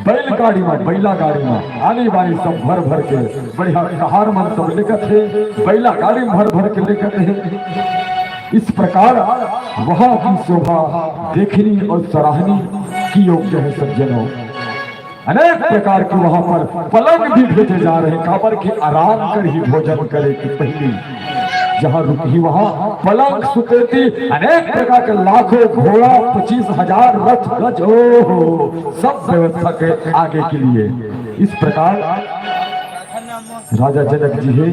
बैलगाड़ी में बैला गाड़ी में आने वाली सब भर भर के बढ़िया कहार मन सब लेकर थे बैला गाड़ी में भर भर के लेकर थे। इस प्रकार वहाँ की शोभा देखनी और सराहनी की योग्य है सज्जनों। अनेक प्रकार के वहाँ पर पलंग भी भेजे जा रहे हैं काबर के आराम कर ही भोजन करे की पहली जहाँ रुकी वहाँ पलंग सुतेती अनेक प्रकार के लाखों घोड़ा 25,000 रथ गज हो सब व्यवस्था के आगे के लिए। इस प्रकार राजा जनक जी है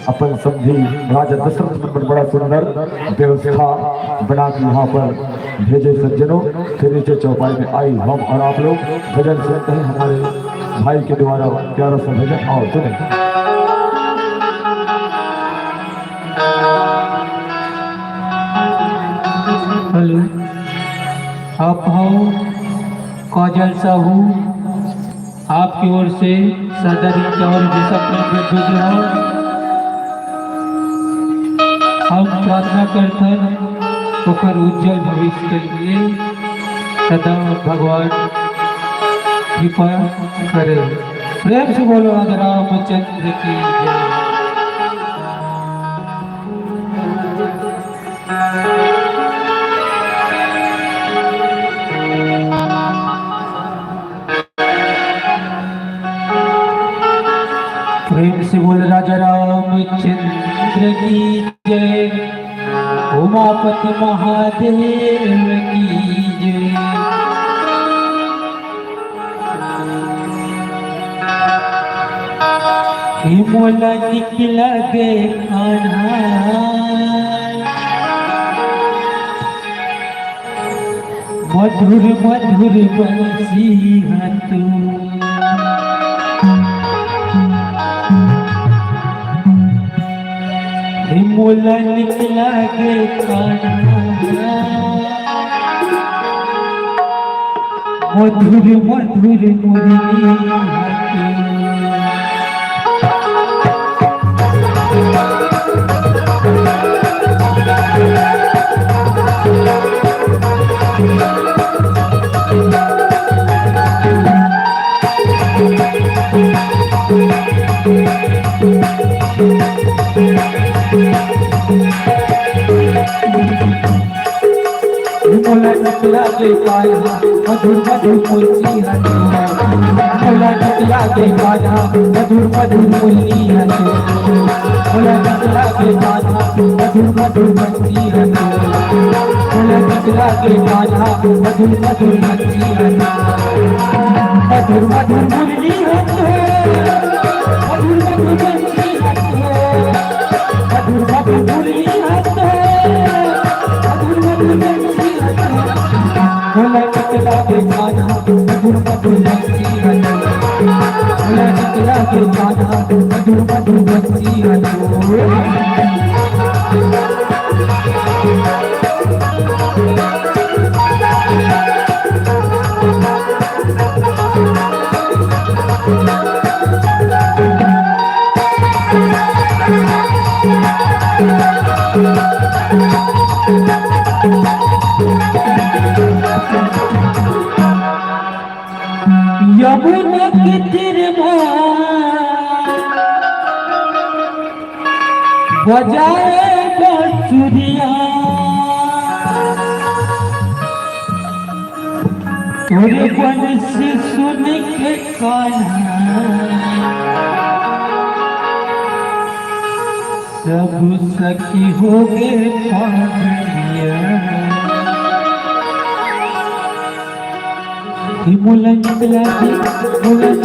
अपन समझी राजा दशरथ पर बड़ा सुंदर व्यवस्था बना के यहाँ पर भेजे सज्जनों। फिर नीचे चौपाई में आई हम और आप लोग भजन सुनते हैं हमारे भाई के द्वारा प्यारा सा भजन और सुने। हेलो आप हो काजल साहू आपकी ओर से सदर और भेजे हो। हम प्रार्थना करते होकर उज्जवल भविष्य के लिए सदा भगवान कृपा करे। प्रेम से बोलो राधा रामचंद्र की जय। प्रेम से बोल राजा रामचंद्र की जय। उमापति महादेव की जय। मोला निकला गे खाना मधुर मधुर बंसी है तू मोला निकला गे कान्हा मधुर मधुर मुरली मोला निकला के कान्हा मधुर मधुर मुरली है मोला निकला के कान्हा मधुर मधुर मुरली है मोला निकला के कान्हा मधुर मधुर बंसी है मोला निकला के कान्हा मधुर मधुर बंसी है मधुर मधुर मुरली है मधुर मधुर बंसी है मधुर मधुर मुरली है मधुर मधुर बंसी मोला निकला के कान्हा मधुर मधुर बंसी है मोला निकला के कान्हा मधुर मधुर बंसी है यमुना के तीरमा बजाए बांसुरिया तोरे बंसी सुन के कान्हा सब सखी हो गए पागलिया मोला निकला के कान्हा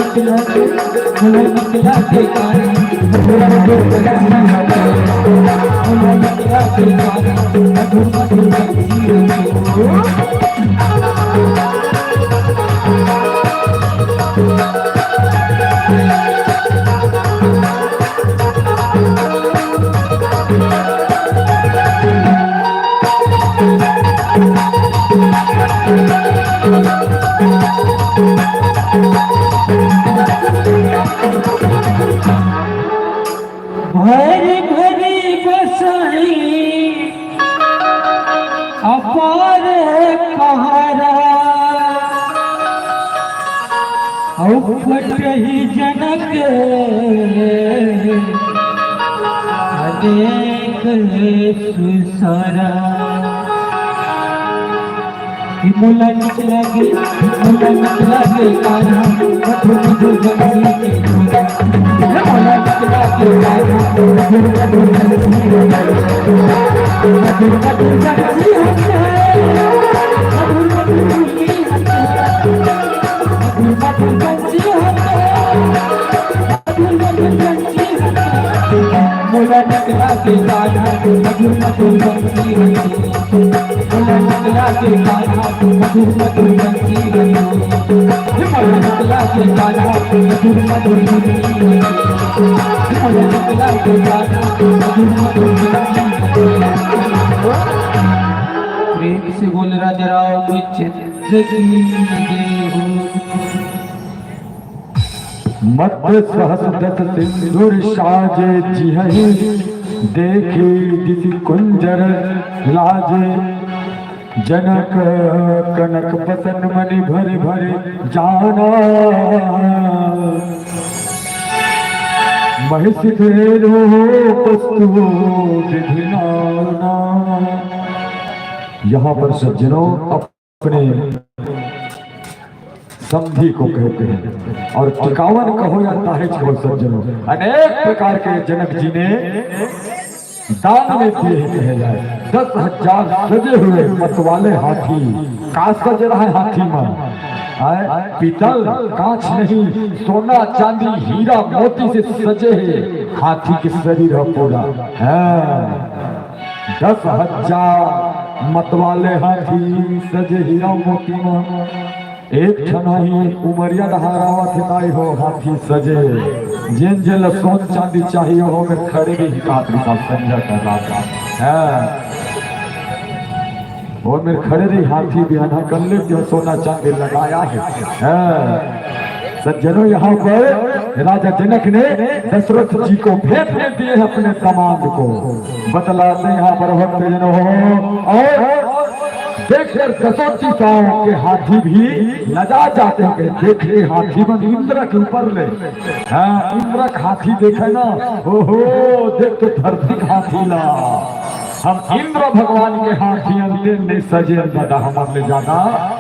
मोला निकला के कान्हा मधुर मधुर बंसी है भरी भरी बसाई अपार कहारा फटही जनक अनेक सुसारा मोला निकला के कान्हा मधुर मधुर बंसी के मोला निकला के कान्हा मधुर मधुर बंसी मधुर मधुर बंसी मधुर मधुर मुरली मधुर मधुर बंसी मधुर मधुर बंसी मोला निकला के कान्हा मधुर मधुर बंसी मोला निकला के कान्हा मधुर मधुर बंसी मोला निकला के कान्हा मधुर मधुर मुरली मोला निकला के कान्हा मधुर मधुर बंसी प्रेम से बोल राजा राम जिंदगी देहु मध्य सहस दत सिंदूर साजे जिहहि देखी दिति कुंजर लाजे जनक कनक बसन मणि भरे भरे जाना महिष घेरो वस्तु विधिनाना। यहाँ पर सज्जनों अपने समधी को कहते हैं और टिकावन कहो या ताहिज कहो सज्जनों, अनेक प्रकार के जनक जी ने दान में दिए कहे जाए। 10,000 सजे हुए मतवाले हाथी का सज रहा है हाथी में पीतल कांच नहीं सोना चांदी हीरा मोती से सजे है हाथी के शरीर पूरा है। 10,000 मतवाले हाथी सजे हीरा मोती माँ एक छनाही उमरिया दहारावत हिताई हो हाथी सजे जिन जिन सोन चांदी चाहिए हो में खड़े भी हिकात साथ संजय कर रहा है वो मेरे खड़े रही हाथी बिहाना कर ले जो सोना चांदी लगाया है सज्जनों यहाँ पर राजा जनक ने दशरथ जी को भेंट में दिए हैं अपने दामाद को बतलाते यहाँ पर भक्त जनों और देखकर दसों के हाथी भी लजा जाते हैं देखे हाथी बन इंद्र के ऊपर ले हाँ इंद्र का हाथी देखे ना ओहो देख तो धरती हाथी ला हम इंद्र भगवान के हाथी अंतिम नहीं सजे दादा हमारे ज्यादा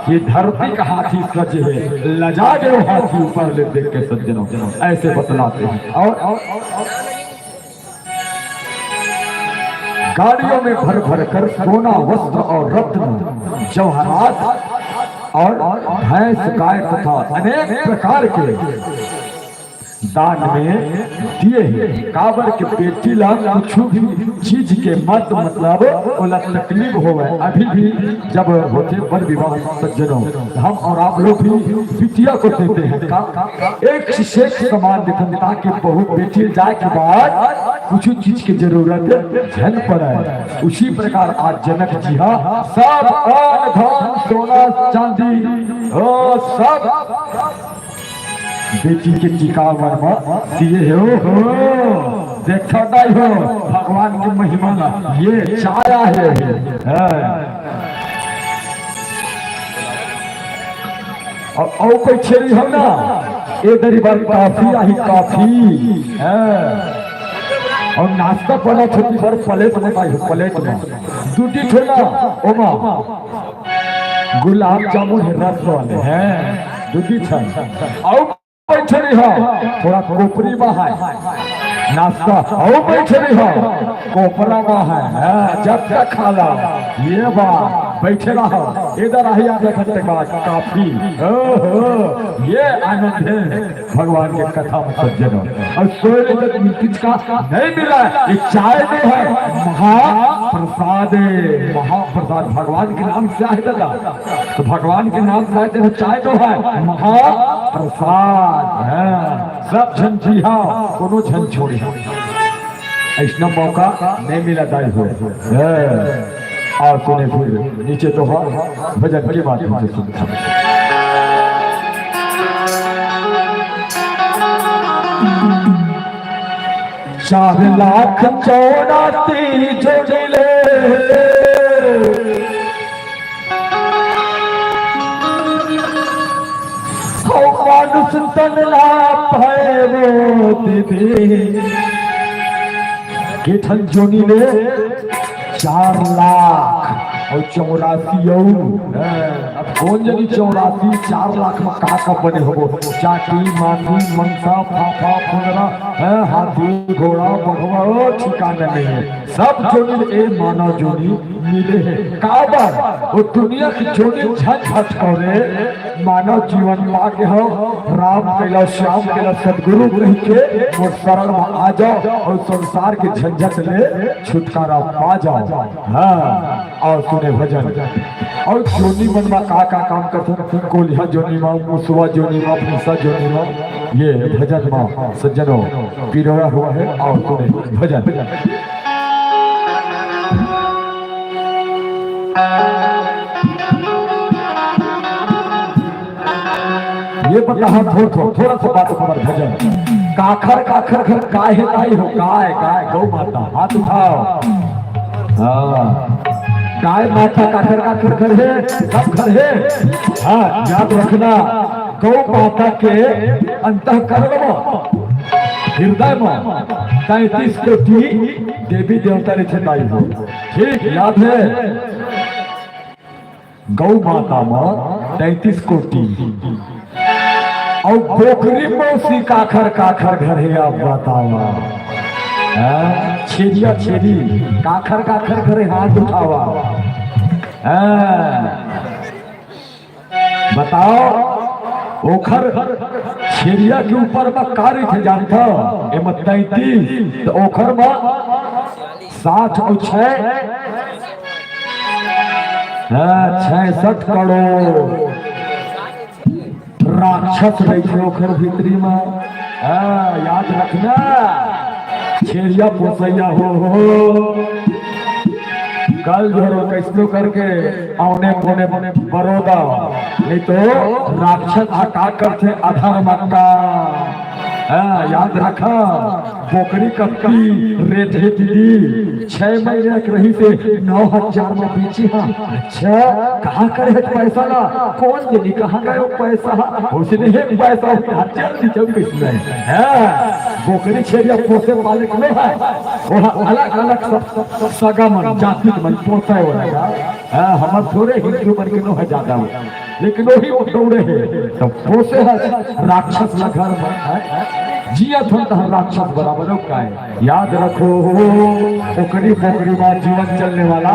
ये धरती का हाथी सजे है लजा गए हाथी ऊपर ले देख के सज्जनों ऐसे बतलाते हैं और गाड़ियों में भर भर कर सोना वस्त्र और रत्न जवाहरात और भैंस गाय तथा अनेक प्रकार के दान में दिए हैं काबर के बेटी ला कुछ भी चीज के मत मतलब ओला तकलीफ हो गए अभी भी जब होते पर विवाह सज्जनों हम और आप लोग भी बिटिया को देते हैं एक शेख समान देते ताकि बहु बेटी जाए के बाद कुछ चीज की जरूरत झन पड़े उसी प्रकार आज जनक जी हाँ सब धन सोना चांदी सब बेटी के टीका वर्मा दिए हो देखा नहीं हो भगवान की महिमा ये छाया है और कोई छेड़ी हो ना ये दरी बार काफी आई काफी और नाश्ता बना छोटी बार प्लेट में आई प्लेट में दूटी छोड़ा ओमा गुलाब जामुन है रस वाले हैं दूटी छन और बैठे हो थोड़ा कोपरी में है नाश्ता और बैठे हो कोपरा में है जब तक खा लो ये बात बैठे रहो इधर आइए आधे घंटे बाद काफी ये आनंद है भगवान के कथा में सज्जनों और सोए किस का नहीं मिला ये चाय जो है महाप्रसाद महाप्रसाद भगवान के नाम से आए दादा तो भगवान के नाम से आए चाय जो है महाप्रसाद सब झन जी हाँ कोनो झन छोड़ी ऐसा मौका नहीं मिला दाई हो और सुने फिर नीचे तो भजन की बात मुझे सुनता 4 लाख 84 जोड़े मानुष तन लाभ केठन जोनी ले 4 लाख और 84 अब कौन जनी 84 4 लाख में का बने हो चाटी माटी मनसा फाफा फुनरा हाथी घोड़ा बघवा ठिकाना नहीं है सब जोनी ए मानव जोनी मिले है काबर वो दुनिया की जोनी झट करे मानव जीवन पा के हो राम कैला श्याम कैला सदगुरु कह के और शरण में आ जाओ और संसार के झंझट ले छुटकारा पा जाओ हाँ और सुने भजन और जोनी मन में का काम करते कोलिया जोनी माँ मुसवा जोनी माँ फीसा जोनी माँ ये भजन माँ सज्जनों पिरोया हुआ है और सुने भजन ये बता थोड़ा सा बात हमारे भजन काखर काखर घर गाय है गाय हो गाय गाय गौ माता हाथ उठाओ हाँ गाय माता काखर काखर घर है सब घर है हाँ याद रखना गौ माता के अंतःकरण में हृदय में 33 कोटि देवी देवता ने छटाई हो ठीक याद है गौ माता में 33 कोटि और पोखरी मौसी काखर काखर घर है आप बतावा छेरिया छेरी काखर काखर घर हाथ उठावा बताओ ओखर छेरिया के ऊपर में कार्य थे जानता एम 33 तो ओखर में 60 और 6 66 करोड़ राक्षस बैठे ओखर भीतरी में। याद रखना छेड़िया पोसैया हो कल जोरो कैसो करके औने कोने बड़ौदा, नहीं तो राक्षस हटा कर थे अधर्मता। याद रखा बोकरी कपकी रेट है दीदी 6 महीने की रही से 9,000 में बेची। अच्छा कहाँ करे है पैसा ला कौन देनी कहाँ गए पैसा उसने है पैसा जल्दी जल्दी बोकरी छेड़िया पोसे वाले को है वहाँ अलग अलग सगा मन जाति मन पोसा है। हम थोड़े हिंदू बन के है ज्यादा लेकिन वही वो दौड़े है तो पोसे है राक्षस लगर जिया था राक्षस बराबर का है। याद रखो पोकरी पोकरी में जीवन चलने वाला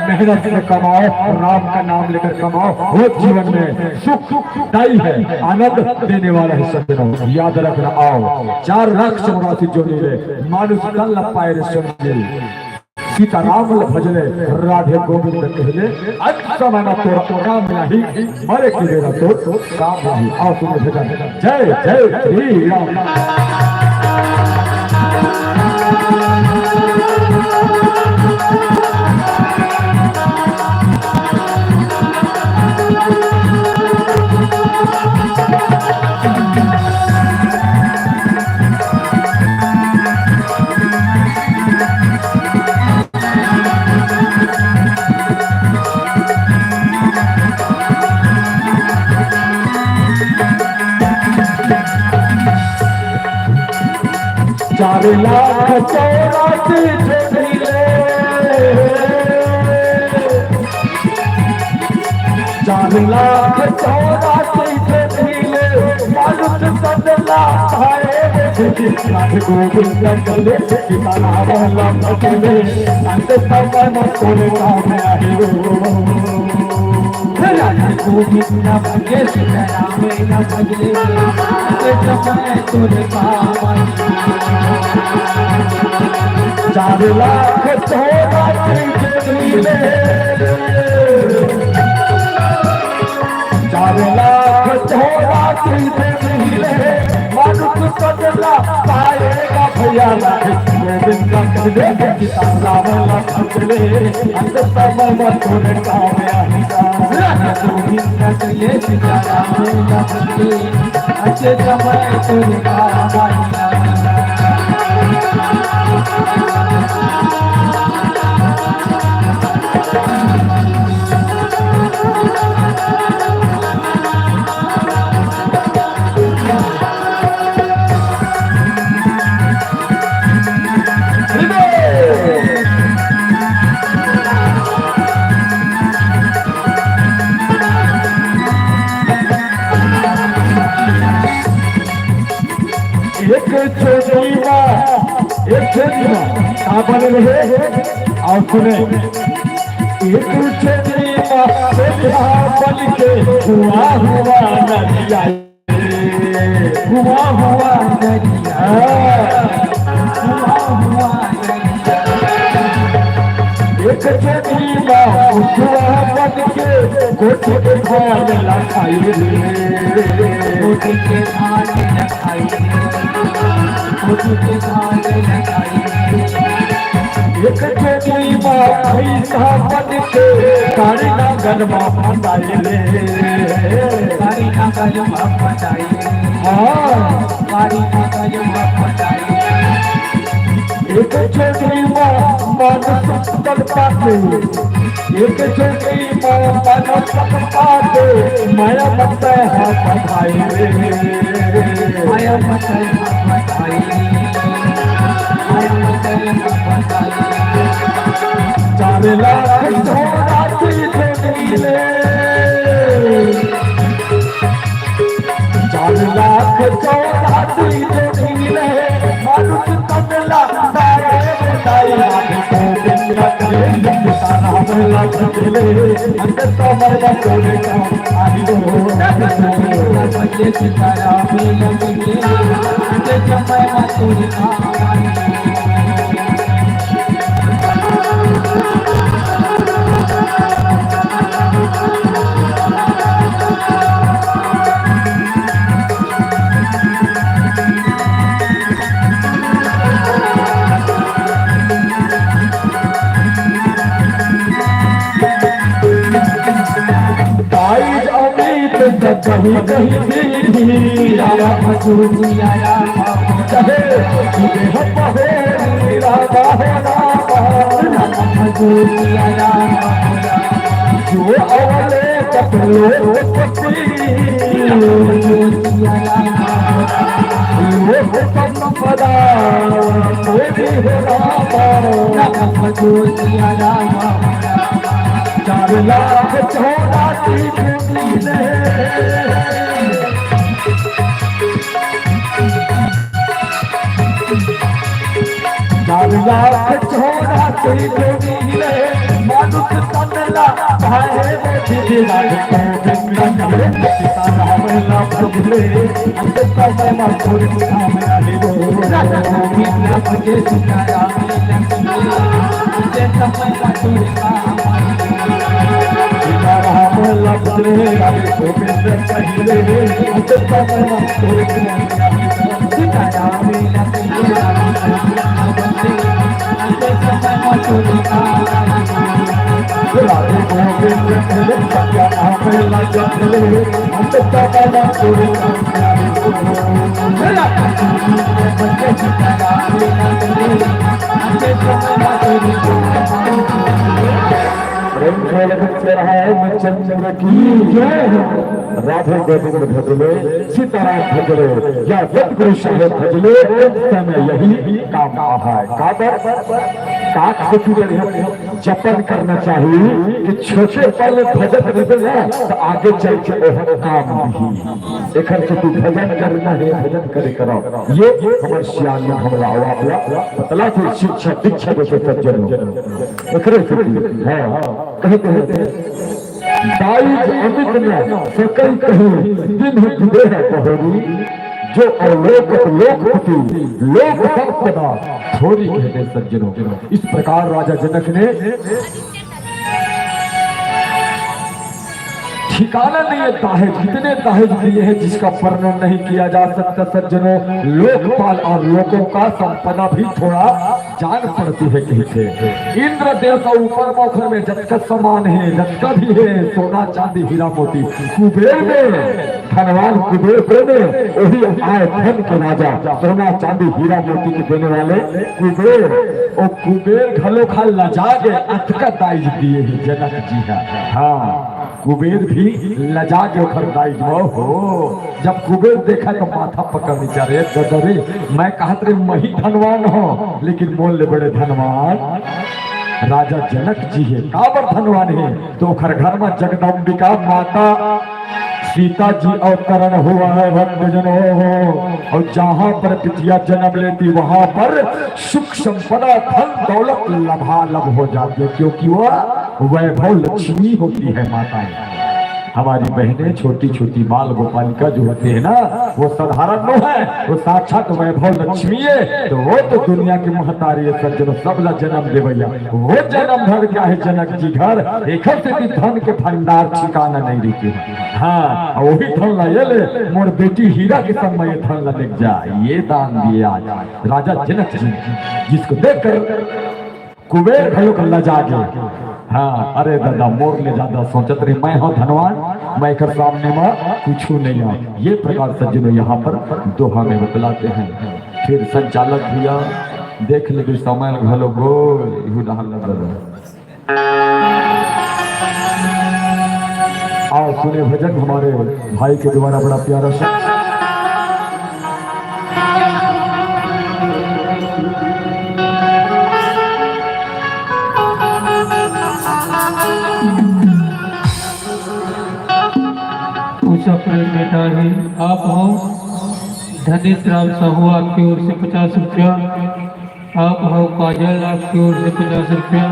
मेहनत से कमाओ राम का नाम लेकर कमाओ वो जीवन में सुख दाई है आनंद देने वाला है सज्जनों। याद रखना आओ 4 लाख 84 जो नीले मानुष कल पाए रे सुन सीता राम भजले राधे गोविंद कहले अंत समय ना तोरा काम नहीं मरे की देना तो काम नहीं। आओ तुम्हें भजन जय जय श्री राम। चार लाख 84 नीले 4 लाख 84 नीले मानुष सदला भाए गोविंद चले सीता राम चले अंत समय में तोरे काम आए गोविंद भजे सीता राम भजले अंत समय तोरे काम आए। 4 लाख 84 नीले 4 लाख 84 नीले मानुष सदला पाएगा भैया गोविंद चले सीता राम चले अंत समय में तोरे काम आएगा गोविंद चले सीता राम चले अंत समय तोरे काम आएगा। एक बने रहे और सुने एक बन के हुआ नदिया हुआ नदिया एक बन के गोटी के धान लखाई गोटी के धान लखाई गोटी के धान लखाई एक छोटी पैसा बन के कारी नागन फटाइले कारी नागन फटाइले कारी नागन फटाइले एक छोटी मन सुतल पाते एक छोटी मन सुतल पाते माया बता है फटाइले माया बता है फटाइले 4 लाख 84 नीले 4 लाख 84 नीले मानुष सदला गोविंद चले अंत समय में तोरे काम आए सीता राम अंत समय में तोरे काम आए। कहीं कहीं भी आया मजूरी आया चाहे हम बहे राधा है राधा मजूरी आया जो अवले कपले पति मजूरी आया वो कम पदा कोई भी हो राधा मजूरी आया 4 लाख 84 पूंजी मानुष तनला भाई बेटी चंद्र की राधे गोविंद भजले सीताराम भजले या सतगुरु साहेब भजले समय यही काम है काक जपन करना चाहिए कि छोटे पल भजन निकले तो आगे चल के काम भी एक तू भजन करना है भजन करे करो ये हमारे सियान में हमारा बतला थे शिक्षा दीक्षा जैसे सज्जन कहते दाइज अमित में सकल कहीं दिन डूबे है बहोरी जो अवलोक लोकपति लोक भक्तना थोड़ी कहते सज्जनों। इस प्रकार राजा जनक ने ठिकाना नहीं है दाहेज, इतने दाहेज दिए हैं जिसका वर्णन नहीं किया जा सकता सज्जनों। लोकपाल और लोगों का संपदा भी थोड़ा जान पड़ती है कहीं से। इंद्र देव का ऊपर मोखर में जटका समान है, जटका भी है सोना चांदी हीरा मोती। कुबेर में धनवान कुबेर में वही आए धन के राजा, सोना चांदी हीरा मोती के देने वाले कुबेर। और कुबेर घलो खा लजा के अटका दाइज दिए ही जनक जी है। हाँ, कुबेर भी लजा के खरदाई हो। जब कुबेर देखा तो माथा पकड़ नीचा रे ददरे, मैं कहत रे मही धनवान हो, लेकिन मोल ले बड़े धनवान राजा जनक जी है। काबर धनवान है तो घर में जगदम्बिका माता सीता जी अवतरण हुआ है भक्तजनों हो। और जहाँ पर बिटिया जन्म लेती वहां पर सुख संपदा धन दौलत लभालब हो जाती है, क्योंकि वह वैभव लक्ष्मी होती है। माताएं हमारी बहनें छोटी छोटी बाल गोपालिका जो होते हैं ना, वो साधारण नो है, वो साक्षात वैभव लक्ष्मी है। तो वो तो दुनिया की महतारी है सज्जनों, सबला जन्म दे भैया। वो जन्म घर क्या है जनक जी घर, एक से भी धन के भंडार ठिकाना नहीं रहती। हाँ, वही धन ला ये ले मोर बेटी हीरा के संग में धन ला देख जा, ये दान दिए आज राजा जनक जी, जिसको देख कर कुबेर भयो कल्ला जागे। हाँ, अरे दादा मोर ले ज्यादा सोचत रही, मैं हूँ धनवान, मैं कर सामने में कुछ नहीं आ। ये प्रकार सज्जनों यहाँ पर दोहा में बतलाते हैं। फिर संचालक भैया देख ले समय घलो गो आओ सुने भजन हमारे भाई के द्वारा बड़ा प्यारा सा। बेटा है आप हो धनेश राम साहू, आपकी ओर से 50 रुपया। आप हो काजल, आपकी ओर से 50 रुपया।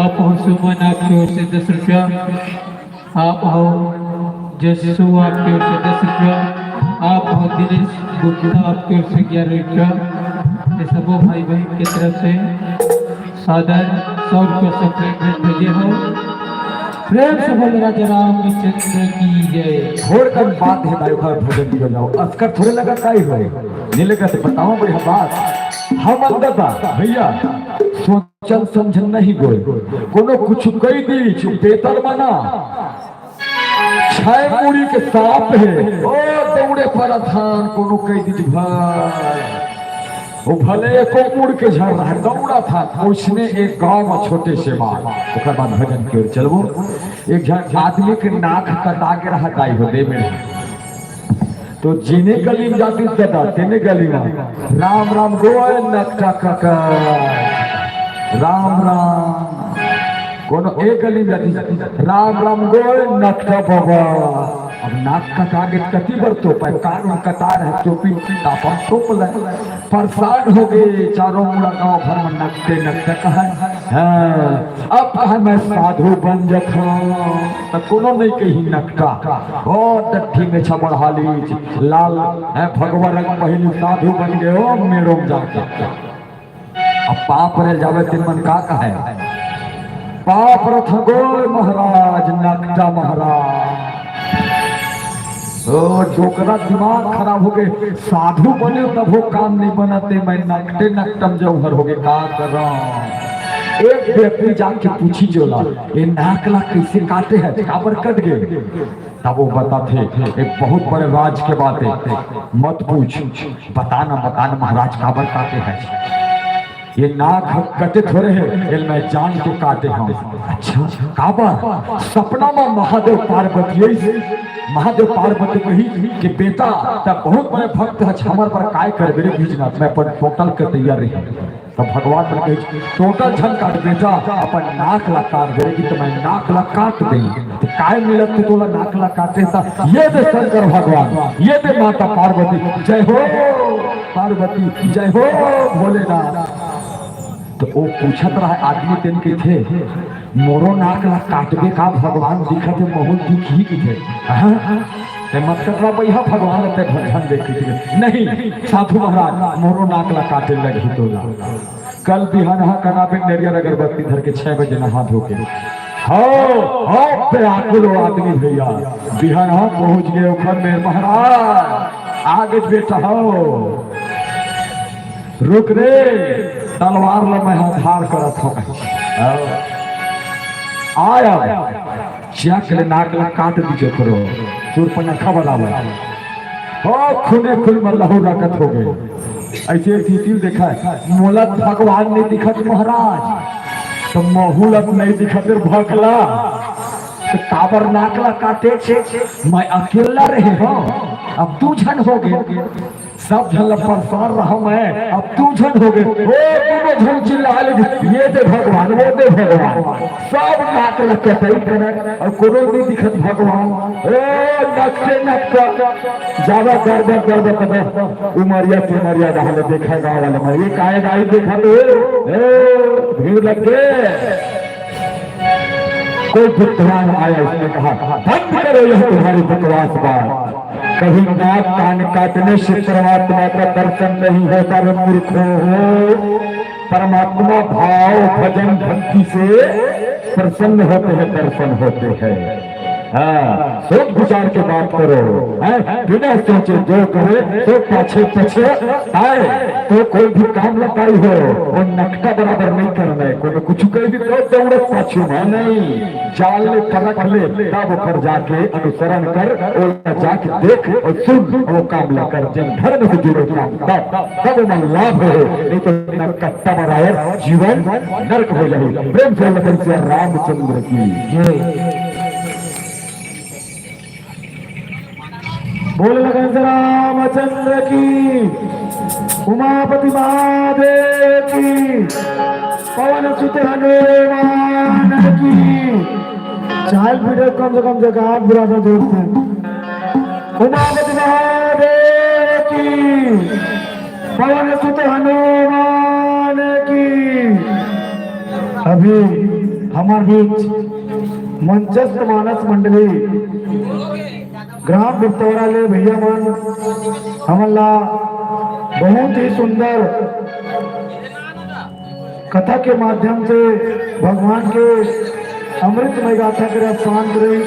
आप हो सुमन, आपकी ओर से 10 रुपया। आप हो जस्सू, आपकी ओर से 10 रुपया। आप हो दिनेश गुप्ता, आपकी ओर से 11 रुपया। ये सबों भाई बहन की तरफ से सादर 100 रुपया सब भेजे हो। प्रेम से बोल राजा रामचंद्र की जय। छोड़कर बात है भाई घर भजन दिया जाओ, अस्कर थोड़े लगा काई हो नहीं लगा तो बताओ भाई बात। हम अंदर भैया सोचन समझन नहीं गोई, कोनो कुछ कई दी बेतर बना छह मुड़ी के सांप है ओ दौड़े पर थान कोनो कह दी भाई वो भले एको मुड़ के झड़ रहा दौड़ा था उसने एक गांव में छोटे से मार ओकर बाद भजन की ओर चलबो एक झन आदमी के नाक कटा के रहा दाई हो दे में तो जिने गली में जाती दादा तेने गली में राम राम गोय नकटा काका राम राम कोनो एक गली में जाती राम राम गोय नकटा बाबा अब नाक कटा के कति बार तो पर कान कतार है टोपी टापा टोप ले परेशान हो गए चारों मुड़ा गांव भर में नकटे नकटे कहा अब मैं साधु बन जखा तो कोनो नहीं कही नकटा ओ डट्ठी में छबड़ हाली लाल है भगवान रंग पहली साधु बन गए ओ मेरो जाके अब पाप रे जावे तिन मन का है पाप रथ गोय महाराज नकटा महाराज जोकरा दिमाग खराब हो गए साधु बने तब वो काम नहीं बनाते मैं नकटे नकटम जौहर हो गए का कर रहा एक व्यक्ति जाके पूछी जोला ये नाकला कैसे काटे हैं काबर कट गए तब वो बताते एक बहुत बड़े राज के बात है मत पूछ बताना महाराज काबर काटे हैं ये नाक कटे थोड़े हैं मैं जान के काटे हम अच्छा काबर सपना में महादेव पार्वती कही कि बेटा तब बहुत बड़े भक्त है हमर पर काय कर मेरे बीजना मैं अपन टोटल के तैयार रही तो भगवान ने कही टोटल झन काट बेटा अपन नाक ला काट देगी तो मैं नाक ला काट देंगे तो काय मिलत तो तोला नाक ला काटे था ये दे शंकर भगवान ये दे माता पार्वती जय हो पार्वती जय हो भोलेनाथ तो वो पूछत रहा आदमी तेन के थे मोरो नाक ला काटबे का भगवान दिखत महु दिख ही थे ते मत कटरा भैया भगवान ते भगवान देखी थे नहीं साधु महाराज मोरो नाक ला काटे लगी तोला कल बिहान हा कना पे नरियर अगरबत्ती धर के 6 बजे नहा धो के हो पे आकुल आदमी भैया बिहान हा पहुंच गए उखर में महाराज आगे बेटा हो रुक रे तलवार ला मैं हाथ करत हो आया चक ले नाक ला काट दीजिए करो सुरपना खबर आवे हो खूने खून में लहू रकत हो गए ऐसे एक चीज देखा है मोलत भगवान ने दिखत महाराज तो महूलत नहीं दिखत भगला तो काबर नाकला काटे छे मैं अकेला रहे हो अब तू झन हो गए सब झल परेशान रहा मैं अब तू झन हो गए ओ तूने झन चिल्ला ये दे भगवान वो दे भगवान सब नाक कटाई करे और कोनो नहीं दिखत भगवान ए नक्शे नक्शा ज्यादा गर्द करे उमरिया तुमरिया रहले देखेगा वाले मैं ये काहे गाई देखा ए भीड़ लग गए कोई विद्वान आया उसने कहा बंद करो यह तुम्हारी बकवास बात कभी नाक कान काटने से परमात्मा का दर्शन नहीं होता रे मूर्खों हो परमात्मा भाव भजन भक्ति से प्रसन्न होते हैं दर्शन होते हैं सोच विचार के बात करो बिना सोचे जो करे तो पीछे पीछे आए तो कोई भी काम लगाई हो वो नकटा बराबर नहीं करना है कोई कुछ कह भी तो दौड़े पाछू में नहीं जाल ले परख ले तब ऊपर जाके अनुसरण कर और जाके देख और सुन वो काम ला कर जब धर्म से जुड़े काम तब मन लाभ हो नहीं तो नकटा बराबर जीवन नरक हो जाए प्रेम से लगन से रामचंद्र की जय बोल लगन से रामचंद्र की उमापति महादेव की पवन सुत हनुमान की चाल पीड़े कम से कम जगह बुरा था दोस्त उमापति महादेव की पवन सुत हनुमान की। अभी हमारे बीच मंचस्थ मानस मंडली ग्राम बितौरा ले भैया मन हमला बहुत ही सुंदर कथा के माध्यम से भगवान के अमृतमय गाथा के रसपान करें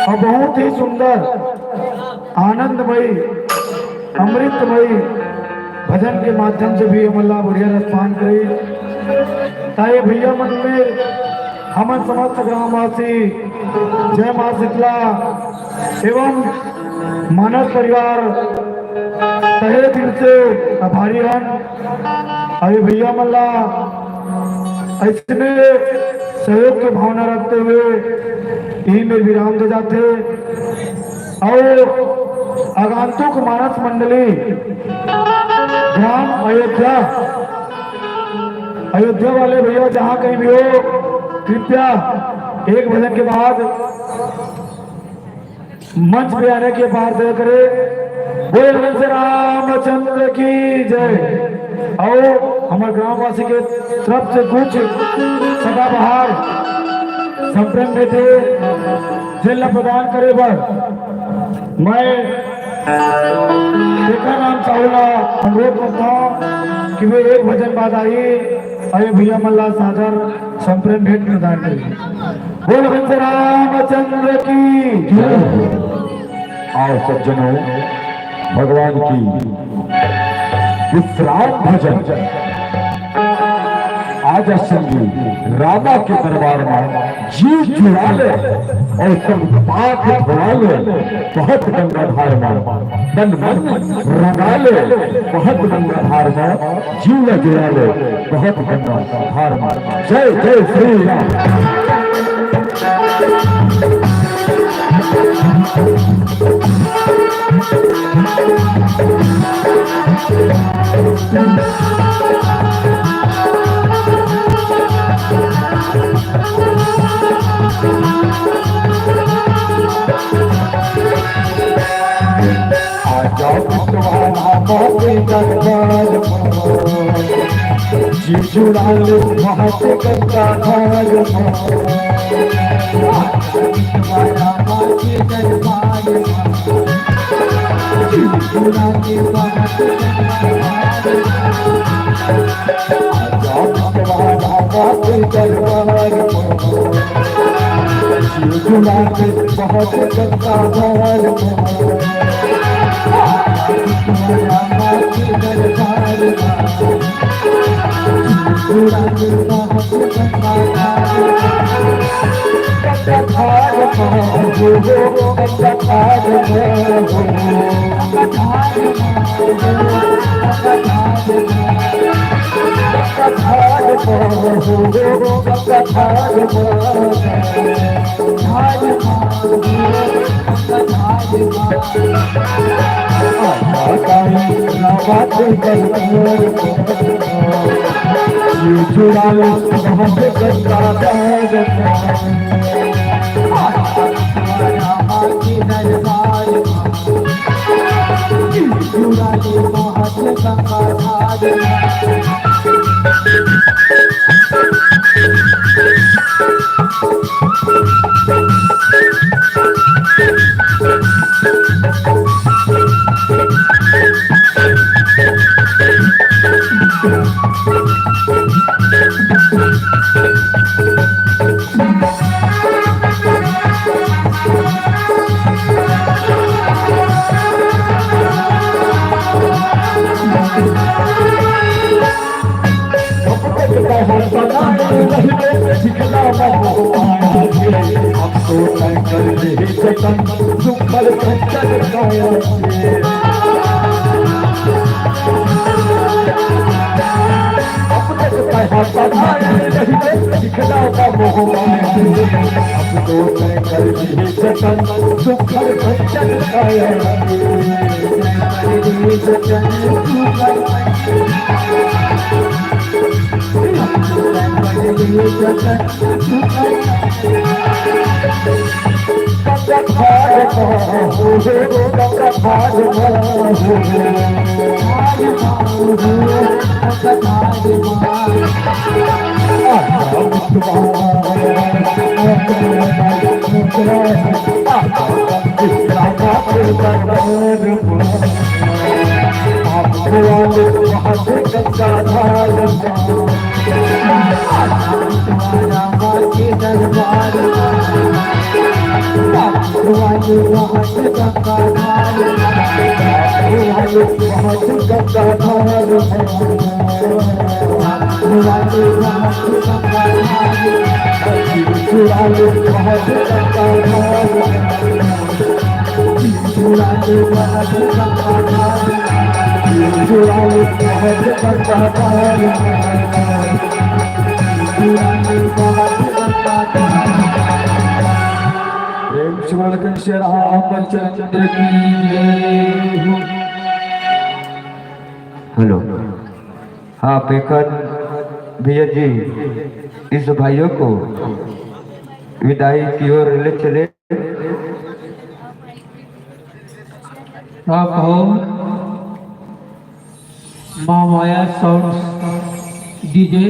और बहुत ही सुंदर आनंदमय अमृतमय भजन के माध्यम से भी हमला बढ़िया रसपान करें ताए भैया मन में हम समस्त ग्रामवासी जय मां शीतला एवं मानस परिवार तहे दिल से आभारी हैं। अरे भैया मल्ला ऐसे सहयोग की भावना रखते हुए यही में विराम दे जाते और आगंतुक मानस मंडली ग्राम अयोध्या वाले भैया जहाँ कहीं भी हो, कृपया एक भजन के बाद मंच पे आने के बाद दया करे। बोल श्री रामचंद्र की जय। और हमारे ग्रामवासी के तरफ से कुछ सदाबहार संप्रेम बेटे जिला प्रदान करे बर मैं देखा नाम चाहूंगा, अनुरोध करता हूँ कि वे एक भजन बाद आई अरे भैया मल्ला सादर संप्रेम भेंट प्रदान करेंगे। बोल श्री रामचंद्र की जय। आओ सज्जनों, भगवान की विश्राम भजन आज संगी राधा के दरबार में जी जुड़ा ले और सब पाप धोआ ले। बहुत गंगाधार में तन मन रंगा ले, बहुत गंगाधार में जीव जुड़ा ले, बहुत गंगाधार में। जय जय श्री राम। जी जुड़ा ले बहुत गंगाधार जुड़ा ले बहुत लंबा धार, जुड़ा ले बहुत लंबा धार, जुड़ा ले बहुत लंबा धार, जुड़ा ले बहुत लंबा धार। प्रेम सुमन श्री रामचंद्र की जय हो। हेलो, हाँ पेकर भैया जी इस भाइयों को विदाई की ओर ले चले। आप हो माँ माया साउंड डीजे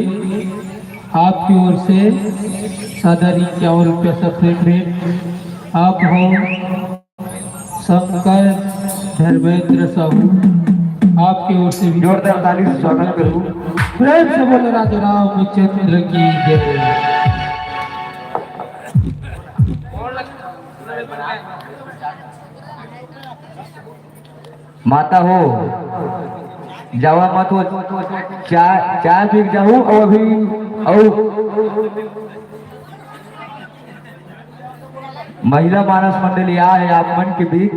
आपकी ओर से सादर 51 रुपया सब्सक्राइब। आप हो शंकर धर्मेंद्र साहू आपकी ओर से भी जोरदार ताली से स्वागत करूं। प्रेम से बोलो राजा रामचंद्र की जय। माता हो जावा मत हो, चाय चाय पी जाऊं और अभी महिला मानस मंडली आ है आप मन के बीच,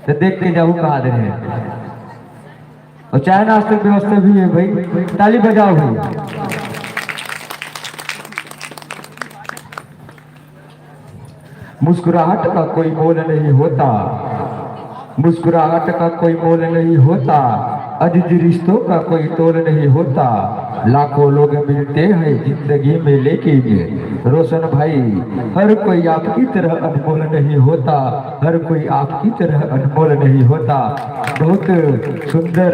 तो देख के जाऊं कहा दे रहे और चाय नाश्ते की व्यवस्था भी है भाई, ताली बजाओ भाई। मुस्कुराहट का कोई मोल नहीं होता, मुस्कुराहट का कोई मोल नहीं होता, अजीज रिश्तों का कोई तोल नहीं होता। लाखों लोग मिलते हैं जिंदगी में लेकिन रोशन भाई हर कोई आपकी तरह अनमोल नहीं होता, हर कोई आपकी तरह अनमोल नहीं होता। बहुत सुंदर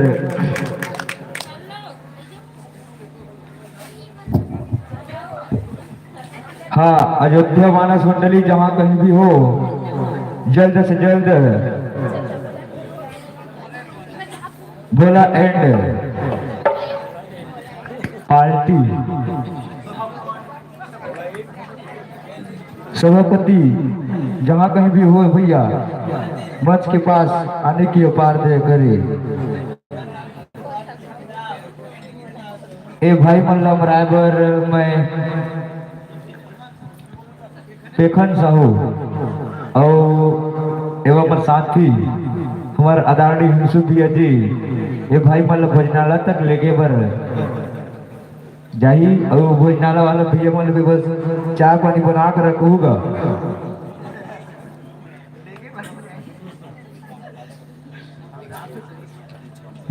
हाँ, अयोध्या मानस मंडली जहां कहीं भी हो जल्द से जल्द भोला एंड पार्टी सभापति जहां कहीं भी हो भैया मंच के पास आने की अपार दे करे। ए भाई मल्लम रायबर मैं पेखन साहू और एवं साथी हमारे आदरणीय यूसुफ भैया जी ये भाई मतलब भोजनालय तक लेके बर जाही और भोजनालय वाला भैया मतलब भी बस चाय पानी बना कर रखूंगा।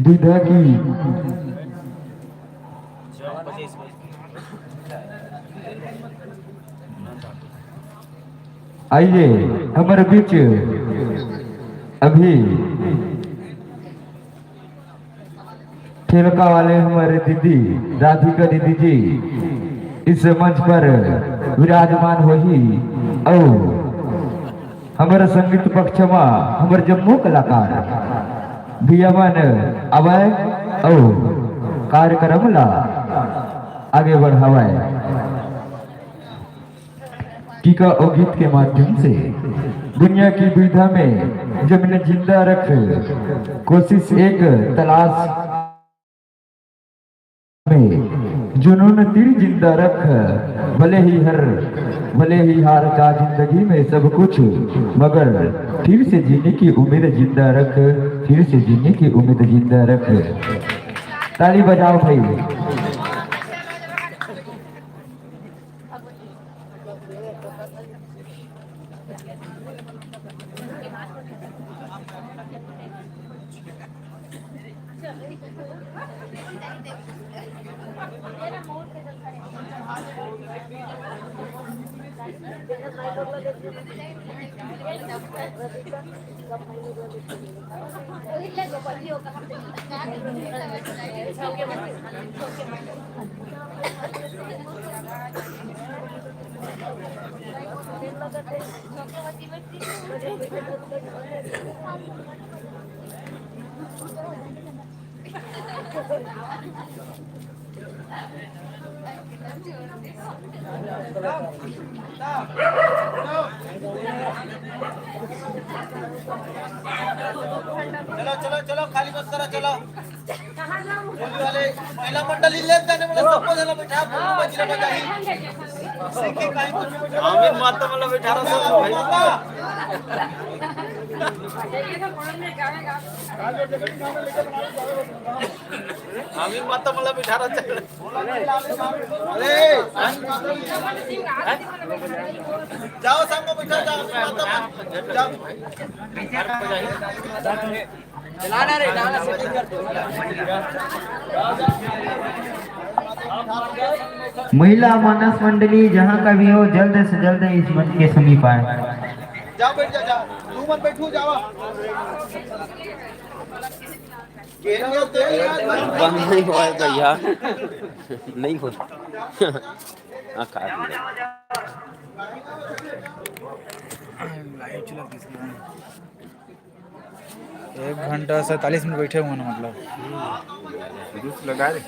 दूधा की आइए हमारे बीच अभी ठेलका वाले हमारे दीदी राधिका दीदी जी इस मंच पर विराजमान हो ही और हमारे संगीत पक्ष में हमारे जम्मू कलाकार भियावन अवय और कार्यक्रम ला आगे बढ़ावाए की का और गीत के माध्यम से दुनिया की विविधता में जमीन जिंदा रख कोशिश एक तलाश में जुनून तीर जिंदा रख भले ही हार का जिंदगी में सब कुछ मगर फिर से जीने की उम्मीद जिंदा रख, फिर से जीने की उम्मीद जिंदा रख। ताली बजाओ भाई। चलो चलो चलो खाली मत करो, चलो वाले महिला मंडली ले जाने वाला सबको जला बैठा बजरा बजाई आमिर माता मतलब 1800 भाई आमिर माता मतलब 1800 अरे जाओ सबको बिठा जाओ माता जाओ चलाना रे डाला सेटिंग कर दो महिला मानस मंडली जहाँ का भी हो जल्द से जल्द इस मंच के समीप आए। जाओ बैठ जाओ तू मत बैठू जाओ बंद नहीं हुआ है भैया नहीं होता हाँ काट दिया। 1 घंटा 47 मिनट बैठे हुए ना मतलब लगा रहे